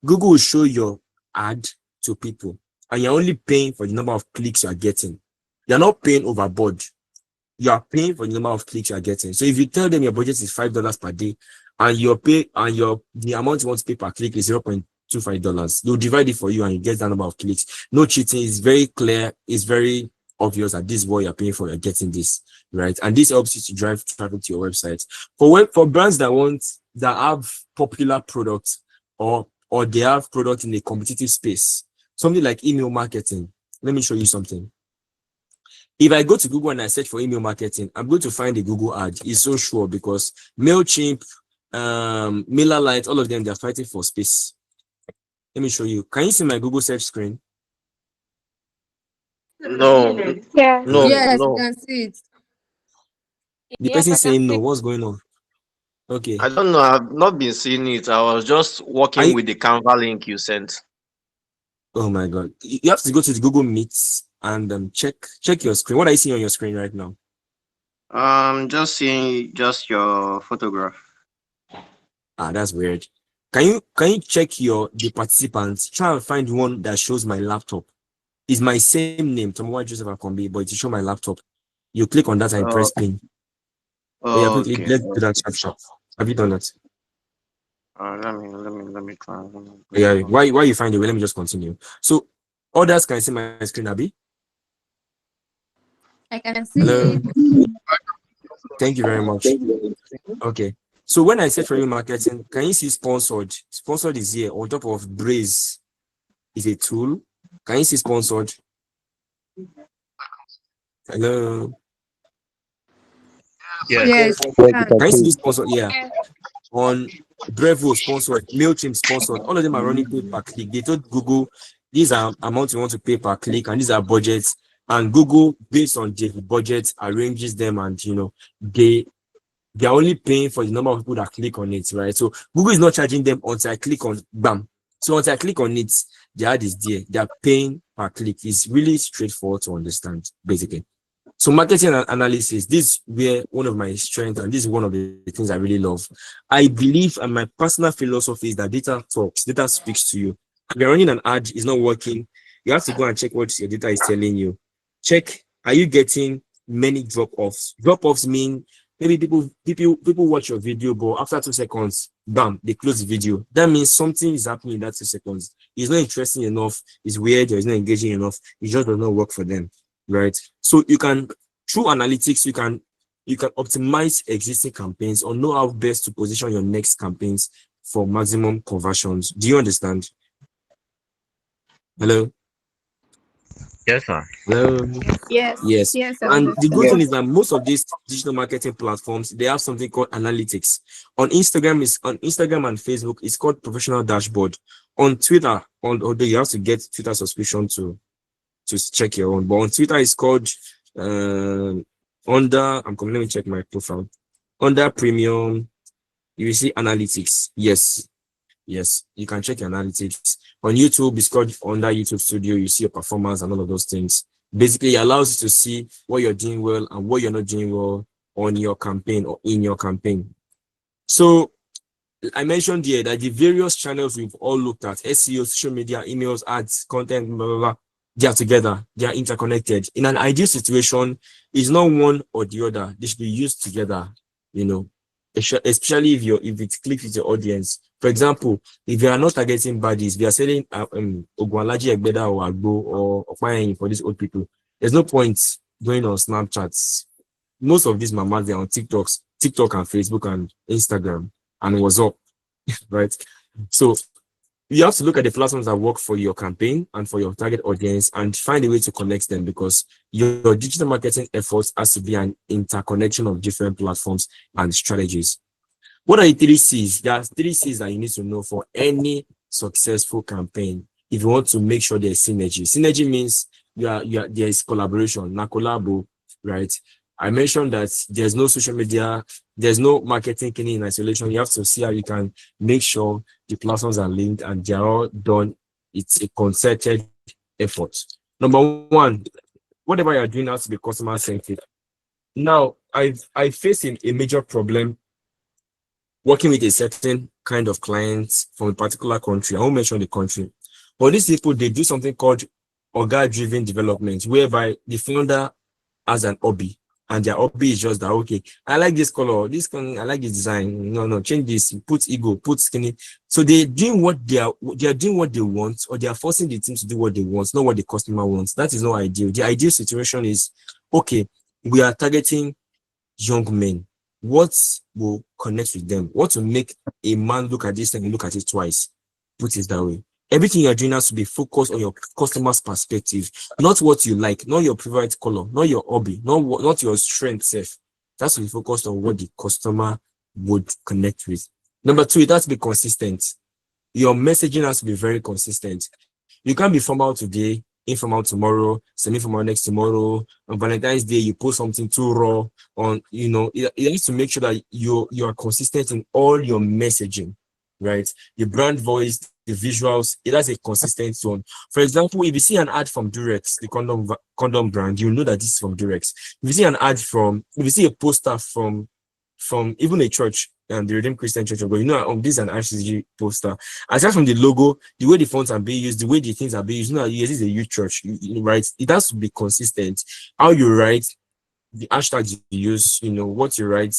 Google will show your ad to people, and you're only paying for the number of clicks you are getting. You're not paying overboard. You are paying for the number of clicks you are getting. So if you tell them your budget is $5 per day, and the amount you want to pay per click is $0.25, they'll divide it for you and you get that number of clicks. No cheating. It's very clear. It's very obvious that this is what you're paying for. You're getting this, right? And this helps you to drive traffic to your website. For brands that have popular products or they have products in a competitive space, something like email marketing. Let me show you something. If I go to Google and I search for email marketing, I'm going to find a Google ad. It's so sure because MailChimp, MailerLite, all of them, they're fighting for space. Let me show you. Can you see my Google search screen? No, Yeah. no, Yes, you no. can see it. The Yes, person I can saying no. see. What's going on? Okay. I don't know. I've not been seeing it. I was just working with the Canva link you sent. Oh my God. You have to go to the Google Meets and check your screen. What are you seeing on your screen right now? Just seeing just your photograph. That's weird. Can you check the participants? Try and find one that shows my laptop. It's my same name, Tomowa Joseph Akombi, but it show my laptop. You click on that and press pin. Oh yeah, quickly, Okay. let's do that sharp. Have you done that? Let me try. Yeah, why you find it? Well, let me just continue. So others can see my screen, Abby. I can see Hello. it. Thank you very much. Okay. So when I search for email marketing, can you see sponsored? Sponsored is here on top of Braze is a tool. Can you see sponsored? Hello. Yes, Can you see sponsored? Yeah. Yes. On Brevo sponsored, MailChimp sponsored, all of them are running pay per click. They told Google these are amounts you want to pay per click and these are budgets. And Google, based on the budget, arranges them and they're only paying for the number of people that click on it, right? So Google is not charging them until I click on bam. So once I click on it, the ad is there. They're paying per click. It's really straightforward to understand, basically. So marketing and analysis, this is where one of my strengths, and this is one of the things I really love. I believe, and my personal philosophy is that data talks, data speaks to you. If you're running an ad, it's not working, you have to go and check what your data is telling you. Check, are you getting many drop-offs? Drop-offs mean maybe people watch your video, but after 2 seconds, bam, they close the video. That means something is happening in that 2 seconds. It's not interesting enough, it's weird, or it's not engaging enough, it just does not work for them. Right? So you can, through analytics, you can optimize existing campaigns or know how best to position your next campaigns for maximum conversions. Do you understand? Hello? Yes, sir. Hello? Yes. Yes. yes, I And the good understand. thing is that most of these digital marketing platforms, they have something called analytics. On Instagram and Facebook, it's called professional dashboard. On Twitter, although you have to get Twitter subscription to check your own. But on Twitter, it's called let me check my profile. Under premium, you will see analytics. Yes. Yes, you can check your analytics. On YouTube, it's called under YouTube Studio. You see your performance and all of those things. Basically, it allows you to see what you're doing well and what you're not doing well on your campaign or in your campaign. So I mentioned here that the various channels we've all looked at, SEO, social media, emails, ads, content, blah, blah, blah, they are together, they are interconnected. In an ideal situation, it's not one or the other. They should be used together, you know, especially if it clicks with your audience. For example, if you are not targeting baddies, we are selling Ogwalaji Egbeda or Agbo or Okpayen for these old people. There's no point going on Snapchats. Most of these mamas, they're on TikTok and Facebook and Instagram and what's up, right? So you have to look at the platforms that work for your campaign and for your target audience and find a way to connect them, because your digital marketing efforts has to be an interconnection of different platforms and strategies. What are the 3 C's? There are 3 C's that you need to know for any successful campaign if you want to make sure there's synergy. Synergy means there is collaboration, na collabo, right? I mentioned that there's no social media, there's no marketing in isolation. You have to see how you can make sure the platforms are linked and they're all done. It's a concerted effort. Number one, whatever you're doing has to be customer centric. Now, I face a major problem working with a certain kind of clients from a particular country. I won't mention the country, but these people, they do something called organ-driven development, whereby the founder has an hobby, and their hobby is just that, okay, I like this color, I like this design. No, change this, put ego, put skinny. So they're doing what they are doing what they want, or they are forcing the team to do what they want, not what the customer wants. That is not ideal. The ideal situation is, okay, we are targeting young men. What will connect with them? What will make a man look at this thing and look at it twice? Put it that way. Everything you're doing has to be focused on your customer's perspective, not what you like, not your favorite color, not your hobby, not your strength self. That's to be focused on what the customer would connect with. Number 2, it has to be consistent. Your messaging has to be very consistent. You can't be formal today, informal tomorrow, semi-formal next tomorrow. On Valentine's Day, you post something too raw. It has to make sure that you are consistent in all your messaging, right? The brand voice, the visuals, it has a consistent tone. For example, if you see an ad from Durex, the condom brand, you know that this is from Durex. If you see a poster from even a church, the Redeemed Christian Church, but this is an RCG poster. Aside from the logo, the way the fonts are being used, the way the things are being used, this is a youth church, right? It has to be consistent. How you write, the hashtags you use, what you write,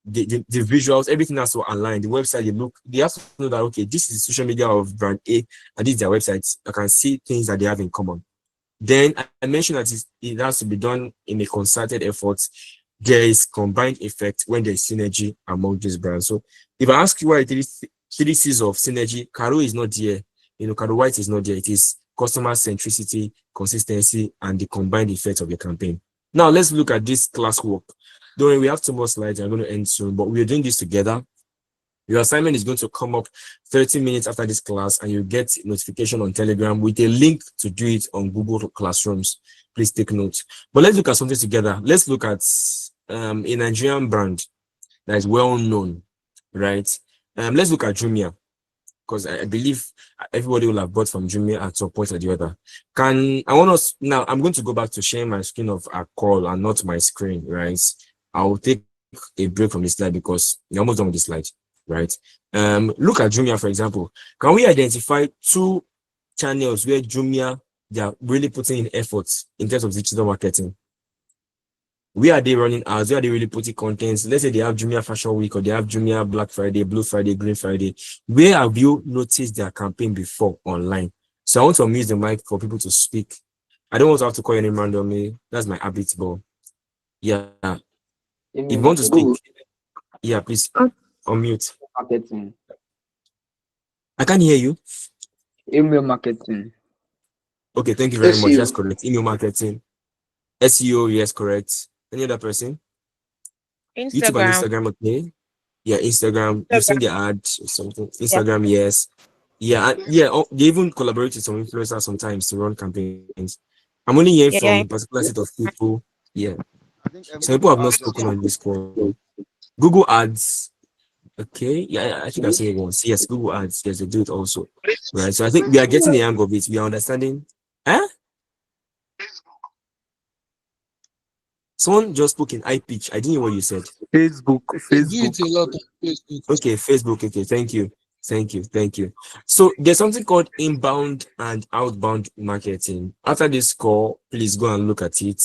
the visuals, everything has to align. The website, they have to know that, okay, this is the social media of brand A and this is their website. I can see things that they have in common. Then I mentioned that it has to be done in a concerted effort. There is combined effect when there is synergy among these brands. So if I ask you why 3 C's of synergy, Caro is not there. Caro White is not there. It is customer centricity, consistency, and the combined effect of your campaign. Now let's look at this classwork. Don't worry, we have 2 more slides. I'm going to end soon, but we're doing this together. Your assignment is going to come up 30 minutes after this class, and you get notification on Telegram with a link to do it on Google Classrooms. Please take note. But let's look at something together. Let's look at a Nigerian brand that is well known, right? Let's look at Jumia, because I believe everybody will have bought from Jumia at some point or the other. Now I'm going to go back to sharing my screen of a call and not my screen, right? I'll take a break from this slide because we're almost done with this slide, right? Look at Jumia, for example. Can we identify 2 channels where Jumia, they are really putting in efforts in terms of digital marketing? Where are they running ads? Where are they really putting contents? Let's say they have Jumia Fashion Week, or they have Jumia Black Friday, Blue Friday, Green Friday. Where have you noticed their campaign before online? So I want to unmute the mic for people to speak. I don't want to have to call your name randomly. That's my habit, but yeah. If you want to speak, yeah, please unmute. Marketing. I can't hear you. Email marketing. Okay, thank you very much. SEO. That's correct. Email marketing. SEO, yes, correct. Any other person? YouTube and Instagram, okay. Yeah, Instagram. You've seen the ad or something. Instagram, yes. Yeah, they even collaborate with some influencers sometimes to run campaigns. I'm only hearing from a particular set of people. Yeah. Some people have not spoken on this call. Google Ads, Okay, yeah, I think I said it once. Yes, Google Ads. Yes, they do it also. Right. So I think we are getting the hang of it. We are understanding. Huh? Someone just spoke in high pitch. I didn't hear what you said. Facebook, They do Facebook. it a lot on Facebook. Okay, Facebook. Okay, thank you. Thank you. Thank you. So there's something called inbound and outbound marketing. After this call, please go and look at it.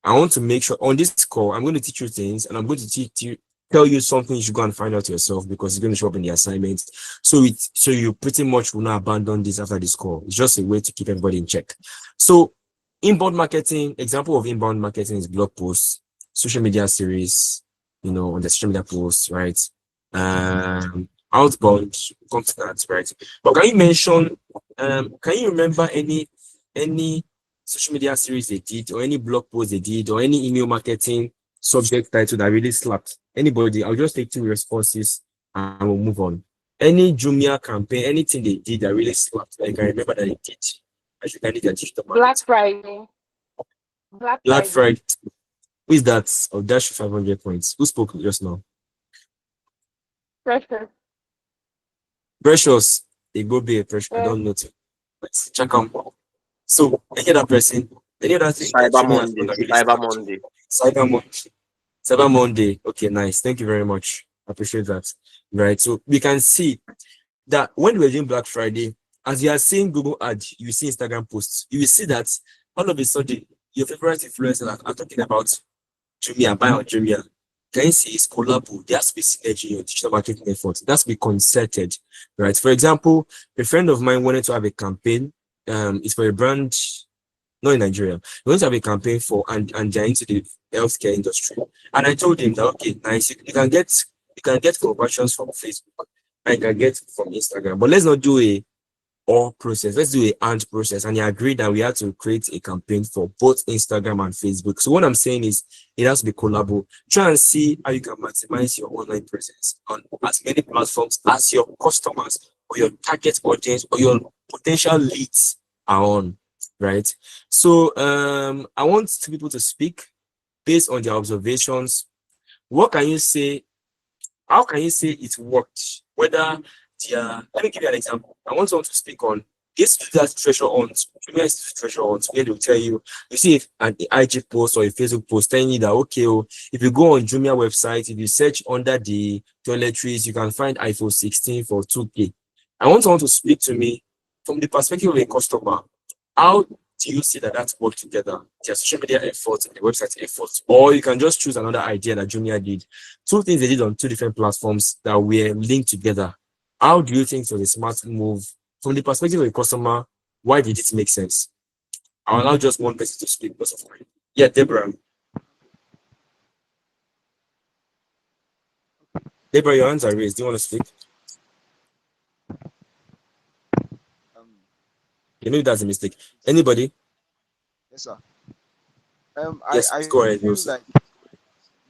I want to make sure on this call, I'm going to teach you things and I'm going to teach you, tell you something you should go and find out yourself because it's going to show up in the assignment. So you pretty much will not abandon this after this call. It's just a way to keep everybody in check. So inbound marketing, example of inbound marketing is blog posts, social media series, on the social media posts, right? Outbound comes to that, right? But can you remember any social media series they did, or any blog post they did, or any email marketing subject title that really slapped? Anybody? I'll just take 2 responses and we'll move on. Any Jumia campaign, anything they did that really slapped, like I remember that they did. I think I need a digital Black marketing. Friday. Black Black Friday. Friday. Who is that? Oh, dash 500 points. Who spoke just now? Pressure. Precious. They go be a pressure. I Yes. don't know. Let's check out. So any other person, any other thing that Cyber Jimmy has Monday. done that really Cyber slapped? Monday. Cyber Monday. Cyber Monday. Okay, nice. Thank you very much. I appreciate that. Right. So we can see that when we're doing Black Friday, as you are seeing Google ad, you see Instagram posts, you will see that all of a sudden your favorite influencers are talking about Jumia, buy on Jumia. Can you see it's collabo? There has to be synergy in your digital marketing efforts. That's be concerted, right? For example, a friend of mine wanted to have a campaign. It's for a brand, not in Nigeria. He wants to have a campaign and they're into the healthcare industry. And I told him that okay, nice, you can get conversions from Facebook, and you can get from Instagram, but let's not do a or process. Let's do a and process. And he agreed that we had to create a campaign for both Instagram and Facebook. So what I'm saying is it has to be collabo. Try and see how you can maximize your online presence on as many platforms as your customers or your target audience or your potential leads are on. Right. So I want people to speak based on their observations. What can you say? How can you say it worked? Whether let me give you an example. I want someone to speak on this that treasure hunt. Treasure hunt where they'll tell you, you see if an IG post or a Facebook post telling you that okay, if you go on Jumia website, if you search under the toiletries, you can find iPhone 16 for 2K. I want someone to speak to me from the perspective of a customer. How do you see that work together? Their social media efforts and the website efforts, or you can just choose another idea that Jumia did. Two things they did on two different platforms that were linked together. How do you think it was a smart move from the perspective of a customer? Why did it make sense? I'll allow just one person to speak because of time. Yeah, Deborah. Deborah, your hands are raised. Do you want to speak? You know that's a mistake. Anybody? Yes, sir. Yes, I go ahead. feel Wilson.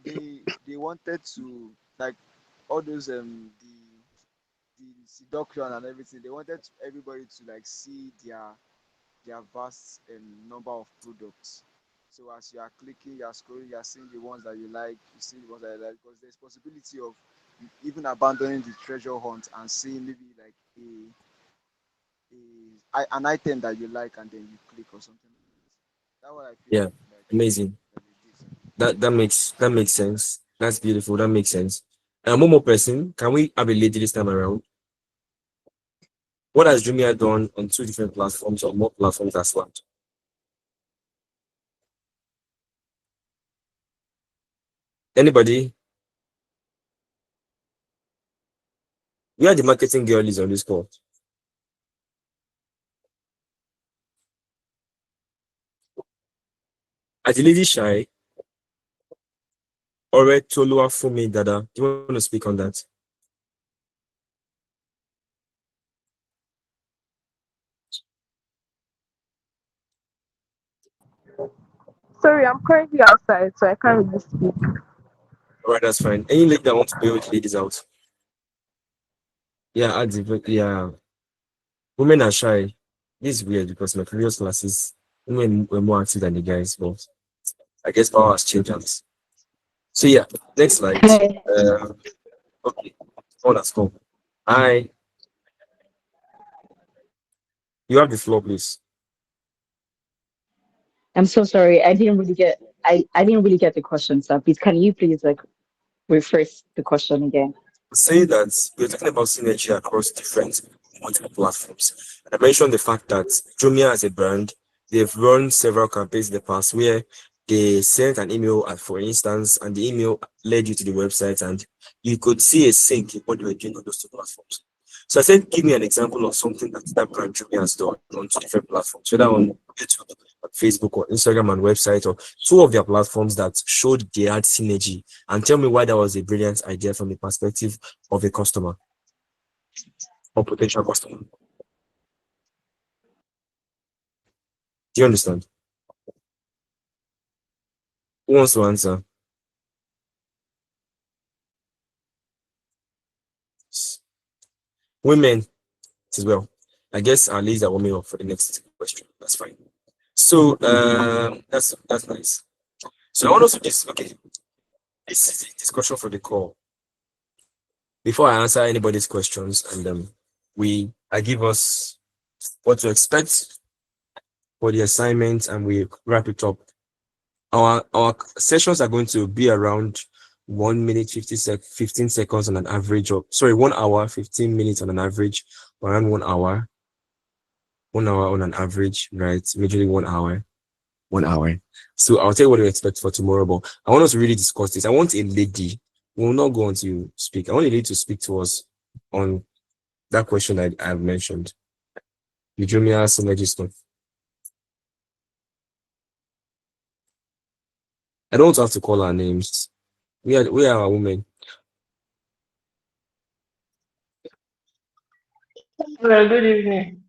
like they wanted to, like, all those the seduction and everything. They wanted everybody to like see their vast number of products. So as you are clicking, you are scrolling, you are seeing the ones that you like, you see the ones that you like, because there's possibility of even abandoning the treasure hunt and seeing maybe like an item that you like and then you click or something. That's what I feel Yeah, like amazing. that they did. That makes sense. That's beautiful. That makes sense. One more person. Can we have a lady this time around? What has Jumia done on two different platforms or more platforms as well? Anybody? Where the marketing girl is on this call? Are the lady shy? Ore Tolua Fumi Dada. Do you want to speak on that? Sorry, I'm currently outside, so I can't really speak. All right, that's fine. Any lady that wants to play with ladies out? Yeah, yeah. Women are shy. This is weird because my previous classes, women were more active than the guys, but I guess power has changed hands. So yeah, next slide. Hi. Okay. Oh, that's cool. I You have the floor, please. I'm so sorry. I didn't really get the question, sir. Please, can you please like rephrase the question again? Say that we're talking about synergy across different multiple platforms. And I mentioned the fact that Jumia as a brand, they've run several campaigns in the past where they sent an email, for instance, and the email led you to the website, and you could see a sync in what they were doing on those two platforms. So I said, give me an example of something that that brand Jumia has done on two different platforms, whether on YouTube, on Facebook, or Instagram and website, or two of their platforms that showed they had synergy. And tell me why that was a brilliant idea from the perspective of a customer or potential customer. Do you understand? Who wants to answer? Women as well. I guess our ladies are warming up for the next question. That's fine. So that's nice. So I want us to okay. This is the discussion for the call. Before I answer anybody's questions, and I give us what to expect for the assignment, and we wrap it up. Our sessions are going to be around 1 minute 15 seconds on an average, or sorry, 1 hour 15 minutes on an average, around 1 hour on an average, right? Majorly 1 hour, 1 hour. So I'll tell you what to expect for tomorrow, but I want us to really discuss this. I want a lady. We will not go on to speak. I want a lady to speak to us on that question I've mentioned. Eugenia synergy stuff. I don't have to call our names. We are a women. Hello, good evening.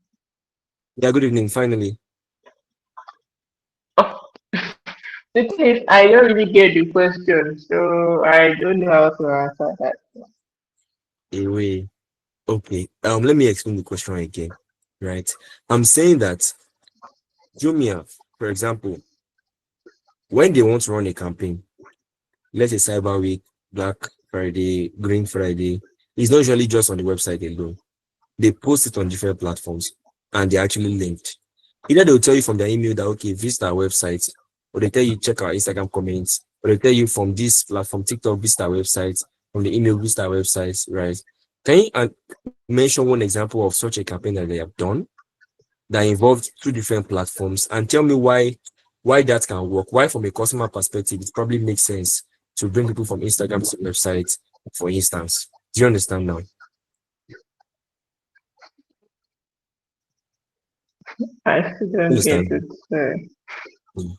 Yeah, good evening. Finally. Oh, the thing is, I don't really get the question, so I don't know how to answer that. Away. Okay. Let me explain the question again. Right. I'm saying that Jumia, for example, when they want to run a campaign, let's say Cyber Week, Black Friday, Green Friday, it's not usually just on the website alone. They post it on different platforms and they're actually linked. Either they'll tell you from their email that okay, visit our website, or they tell you check our Instagram comments, or they tell you from this platform, TikTok, visit our website, from the email, visit our website, right? Can you mention one example of such a campaign that they have done that involved two different platforms, and tell me why that can work? Why, from a customer perspective, it probably makes sense to bring people from Instagram to the website, for instance. Do you understand now? I still don't get Understand? it. So, Mm.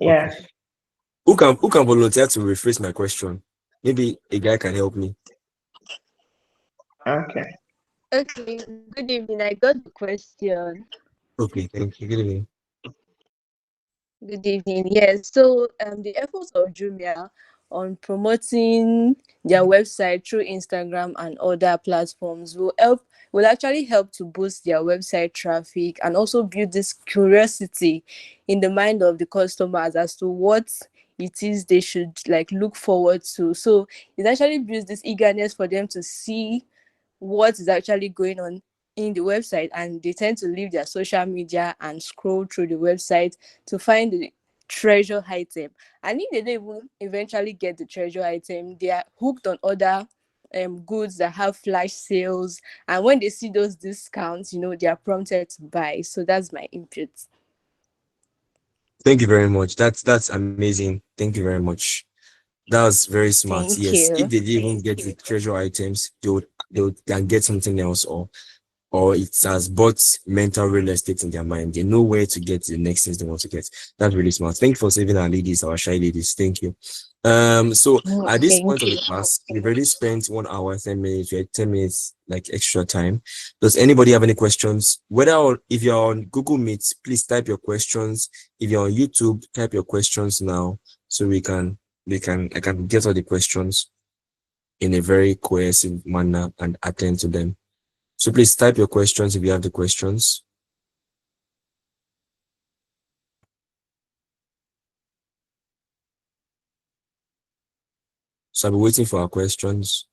yeah, Okay. Who can volunteer to rephrase my question? Maybe a guy can help me. okay. Okay, good evening. I got the question. Okay, thank you. Good evening. Good evening. Yes, so the efforts of Jumia on promoting their website through Instagram and other platforms will actually help to boost their website traffic and also build this curiosity in the mind of the customers as to what it is they should like look forward to. So it actually builds this eagerness for them to see what is actually going on in the website, and they tend to leave their social media and scroll through the website to find the treasure item. And if they don't even eventually get the treasure item, they are hooked on other goods that have flash sales, and when they see those discounts, they are prompted to buy. So that's my input. Thank you very much. That's amazing. Thank you very much. That's very smart. Thank Yes. If you. they didn't even get the treasure items, they can get something else, or it has bought mental real estate in their mind. They know where to get the next things they want to get. That's really smart. Thank you for saving our ladies, our shy ladies. Thank you. So at this point Thank of you. the class, we've already spent 1 hour, 10 minutes, we had 10 minutes like extra time. Does anybody have any questions? If you're on Google Meet, please type your questions. If you're on YouTube, type your questions now so I can get all the questions in a very cohesive manner and attend to them. So please type your questions if you have the questions. So I'll be waiting for our questions.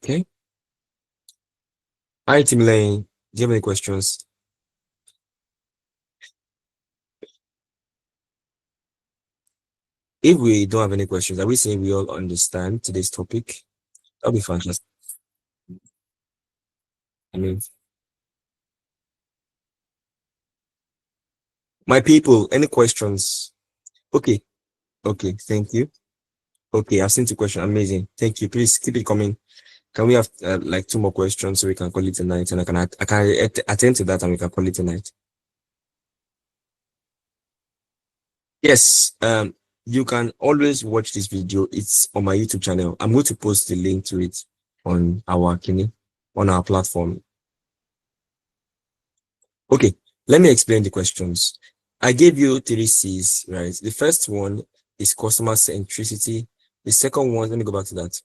Okay. Hi, Tim Lane. Do you have any questions? If we don't have any questions, are we saying we all understand today's topic? That'll be fantastic. I mean, my people, any questions? Okay. Okay. Thank you. Okay. I've seen 2 questions. Amazing. Thank you. Please keep it coming. Can we have like 2 more questions so we can call it a night, and I can attend to that and we can call it a night. Yes. You can always watch this video. It's on my YouTube channel. I'm going to post the link to it on our platform. Okay, let me explain the questions. I gave you 3 C's, right? The first one is customer centricity. The second one, let me go back to that.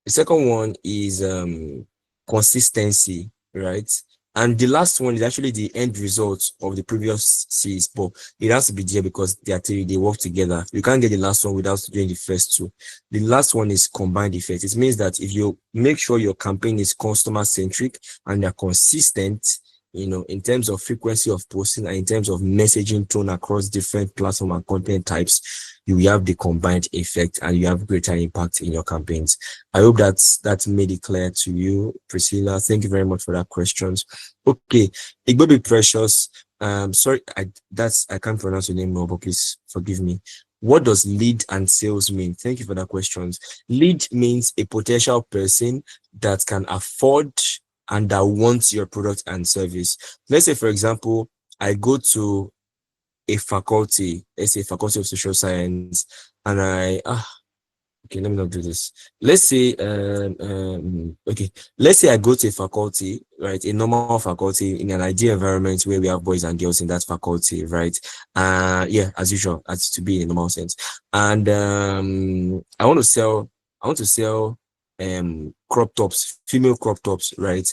The second one is consistency, right? And the last one is actually the end result of the previous C's, but it has to be there because they are 3, they work together. You can't get the last one without doing the first 2. The last one is combined effect. It means that if you make sure your campaign is customer centric and they're consistent, in terms of frequency of posting and in terms of messaging tone across different platform and content types, you have the combined effect and you have greater impact in your campaigns. I hope that made it clear to you, Priscilla. Thank you very much for that questions. Okay, it will be Precious. Sorry, I can't pronounce your name now, but please forgive me. What does lead and sales mean? Thank you for that questions. Lead means a potential person that can afford and that wants your product and service. Let's say, for example, I go to a faculty, let's say Faculty of Social Science, and okay, let me not do this. Let's say, okay, let's say I go to a faculty, right, a normal faculty in an ideal environment where we have boys and girls in that faculty, right? Yeah, as usual, as to be in a normal sense. And I want to sell crop tops, female crop tops, right?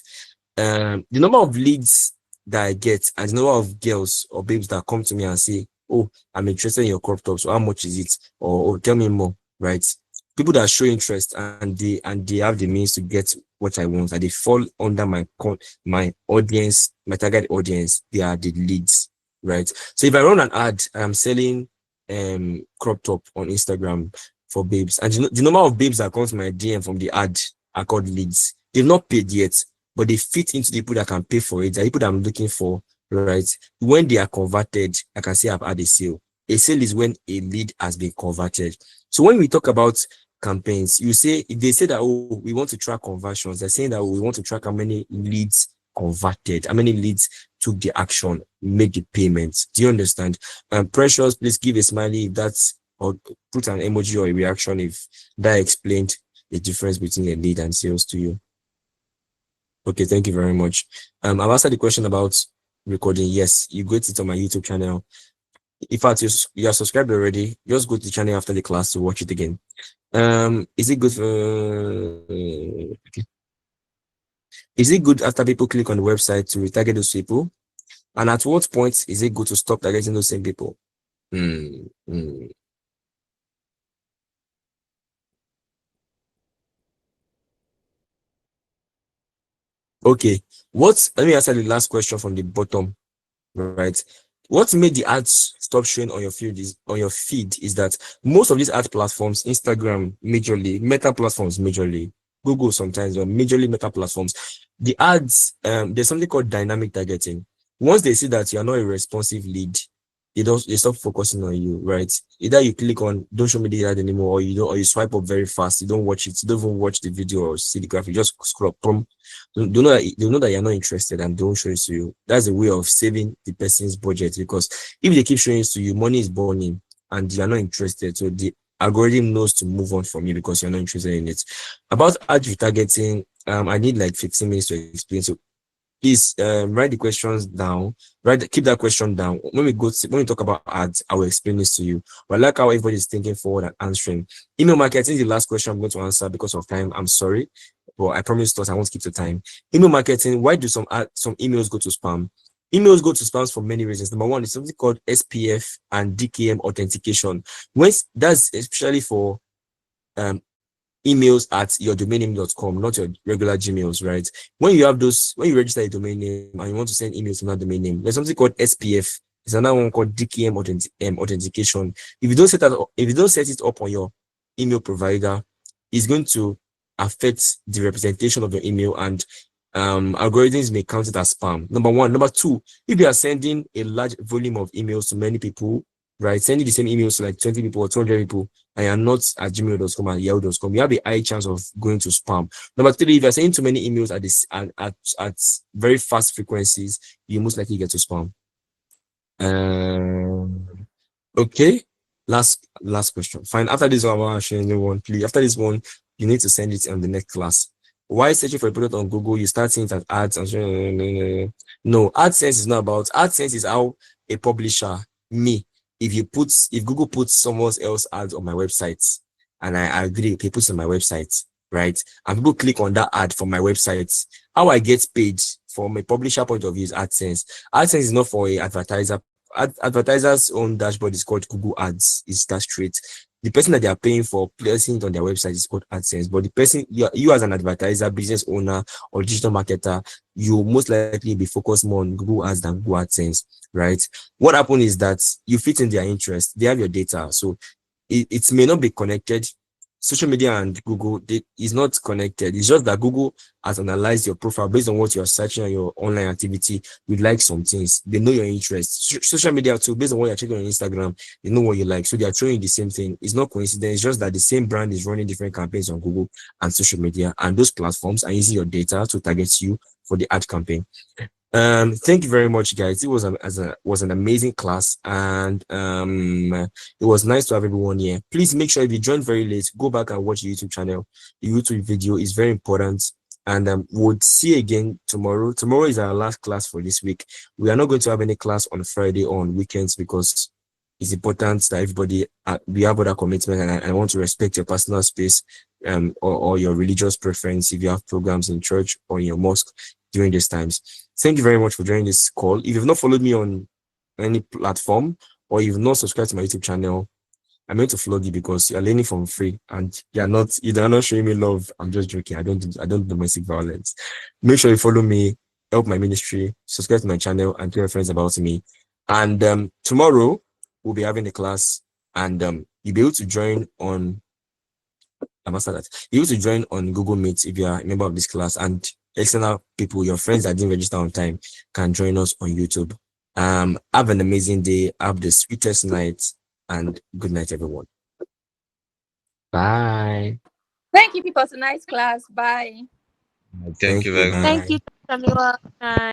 The number of leads that I get and the number of girls or babes that come to me and say, "Oh, I'm interested in your crop tops. So how much is it? Or tell me more," right? People that show interest and they have the means to get what I want and they fall under my audience, my target audience, they are the leads, right? So if I run an ad, I'm selling crop top on Instagram for babes, and the number of babes that come to my DM from the ad are called leads. They've not paid yet, but they fit into the people that can pay for it. The people that I'm looking for, right? When they are converted, I can say I've had a sale. A sale is when a lead has been converted. So when we talk about campaigns, they say that, oh, we want to track conversions. They're saying that we want to track how many leads converted, how many leads took the action, made the payments. Do you understand? Precious, please give a smiley if that's, or put an emoji or a reaction if that explained the difference between a lead and sales to you. Okay, thank you very much. I've answered the question about recording. Yes, you go to it on my YouTube channel. In fact, you are subscribed already. Just go to the channel after the class to watch it again. Is it good for okay. Is it good after people click on the website to retarget those people? And at what point is it good to stop targeting those same people? Okay. Let me answer the last question from the bottom, right? What made the ads stop showing on your feed is that most of these ad platforms, Instagram majorly, Meta platforms majorly, Google sometimes, or majorly Meta platforms, the ads, there's something called dynamic targeting. Once they see that you are not a responsive lead, they stop focusing on you, right? Either you click on don't show me the ad anymore, or you swipe up very fast, you don't watch it, you don't even watch the video or see the graphic, just scroll up, boom. They know that you're not interested and don't show it to you. That's a way of saving the person's budget, because if they keep showing it to you, money is burning and you're not interested. So the algorithm knows to move on from you because you're not interested in it. About ad retargeting, I need like 15 minutes to explain. So please write the questions down. Keep that question down. When we talk about ads, I will explain this to you. But I like how everybody is thinking forward and answering. Email marketing is the last question I'm going to answer because of time. I'm sorry, but I promised us I won't keep the time. Email marketing. Why do some emails go to spam? Emails go to spams for many reasons. Number one is something called SPF and DKM authentication. That's especially for emails at your domain name.com, not your regular Gmails, right? When you have those, when you register a domain name and you want to send emails from that domain name, there's something called SPF. There's another one called DKM authentication. If you don't set it up on your email provider, it's going to affect the representation of your email, and algorithms may count it as spam. Number one. Number two, if you are sending a large volume of emails to many people, right, sending the same emails to like 20 people or 200 people, and you're not at gmail.com and yahoo.com, you have a high chance of going to spam. Number three, if you're sending too many emails at very fast frequencies, you most likely get to spam. Okay, last question. Fine. After this one, I want to share anyone, please. After this one, you need to send it on the next class. Why searching for a product on Google? You start seeing it as ads. No, AdSense is not about. AdSense is how a publisher, me, if Google puts someone else ads on my website, and I agree, he puts on my website, right? And people click on that ad from my website, how I get paid from a publisher point of view is AdSense. AdSense is not for a advertiser. Advertisers' own dashboard is called Google Ads. It's that straight. The person that they are paying for placing it on their website is called AdSense. But the person, you as an advertiser, business owner, or digital marketer, you most likely be focused more on Google Ads than Google AdSense, right? What happens is that you fit in their interest. They have your data. So it may not be connected. Social media and Google is not connected. It's just that Google has analyzed your profile based on what you're searching on your online activity. You like some things. They know your interests. Social media too, based on what you're checking on Instagram, they know what you like. So they are showing you the same thing. It's not coincidence. It's just that the same brand is running different campaigns on Google and social media, and those platforms are using your data to target you for the ad campaign. Thank you very much, guys. It was an amazing class, and it was nice to have everyone here. Please make sure if you joined very late, go back and watch the YouTube channel. The YouTube video is very important, and we'll see you again tomorrow. Tomorrow is our last class for this week. We are not going to have any class on Friday or on weekends because it's important that everybody we have other commitments, and I want to respect your personal space or your religious preference if you have programs in church or in your mosque during these times. Thank you very much for joining this call. If you've not followed me on any platform or you've not subscribed to my YouTube channel, I'm going to flog you because you're learning from free and you're not showing me love. I'm just joking. I don't do domestic violence. Make sure you follow me, help my ministry, subscribe to my channel, and tell your friends about me. And tomorrow we'll be having a class, and you'll be able to join on you'll be able to join on Google Meet if you are a member of this class, and external people, your friends that didn't register on time, can join us on YouTube. Have an amazing day. Have the sweetest night, and good night, everyone. Bye. Thank you, people. Tonight's class. Bye. Thank you very much. Thank you, Samuel.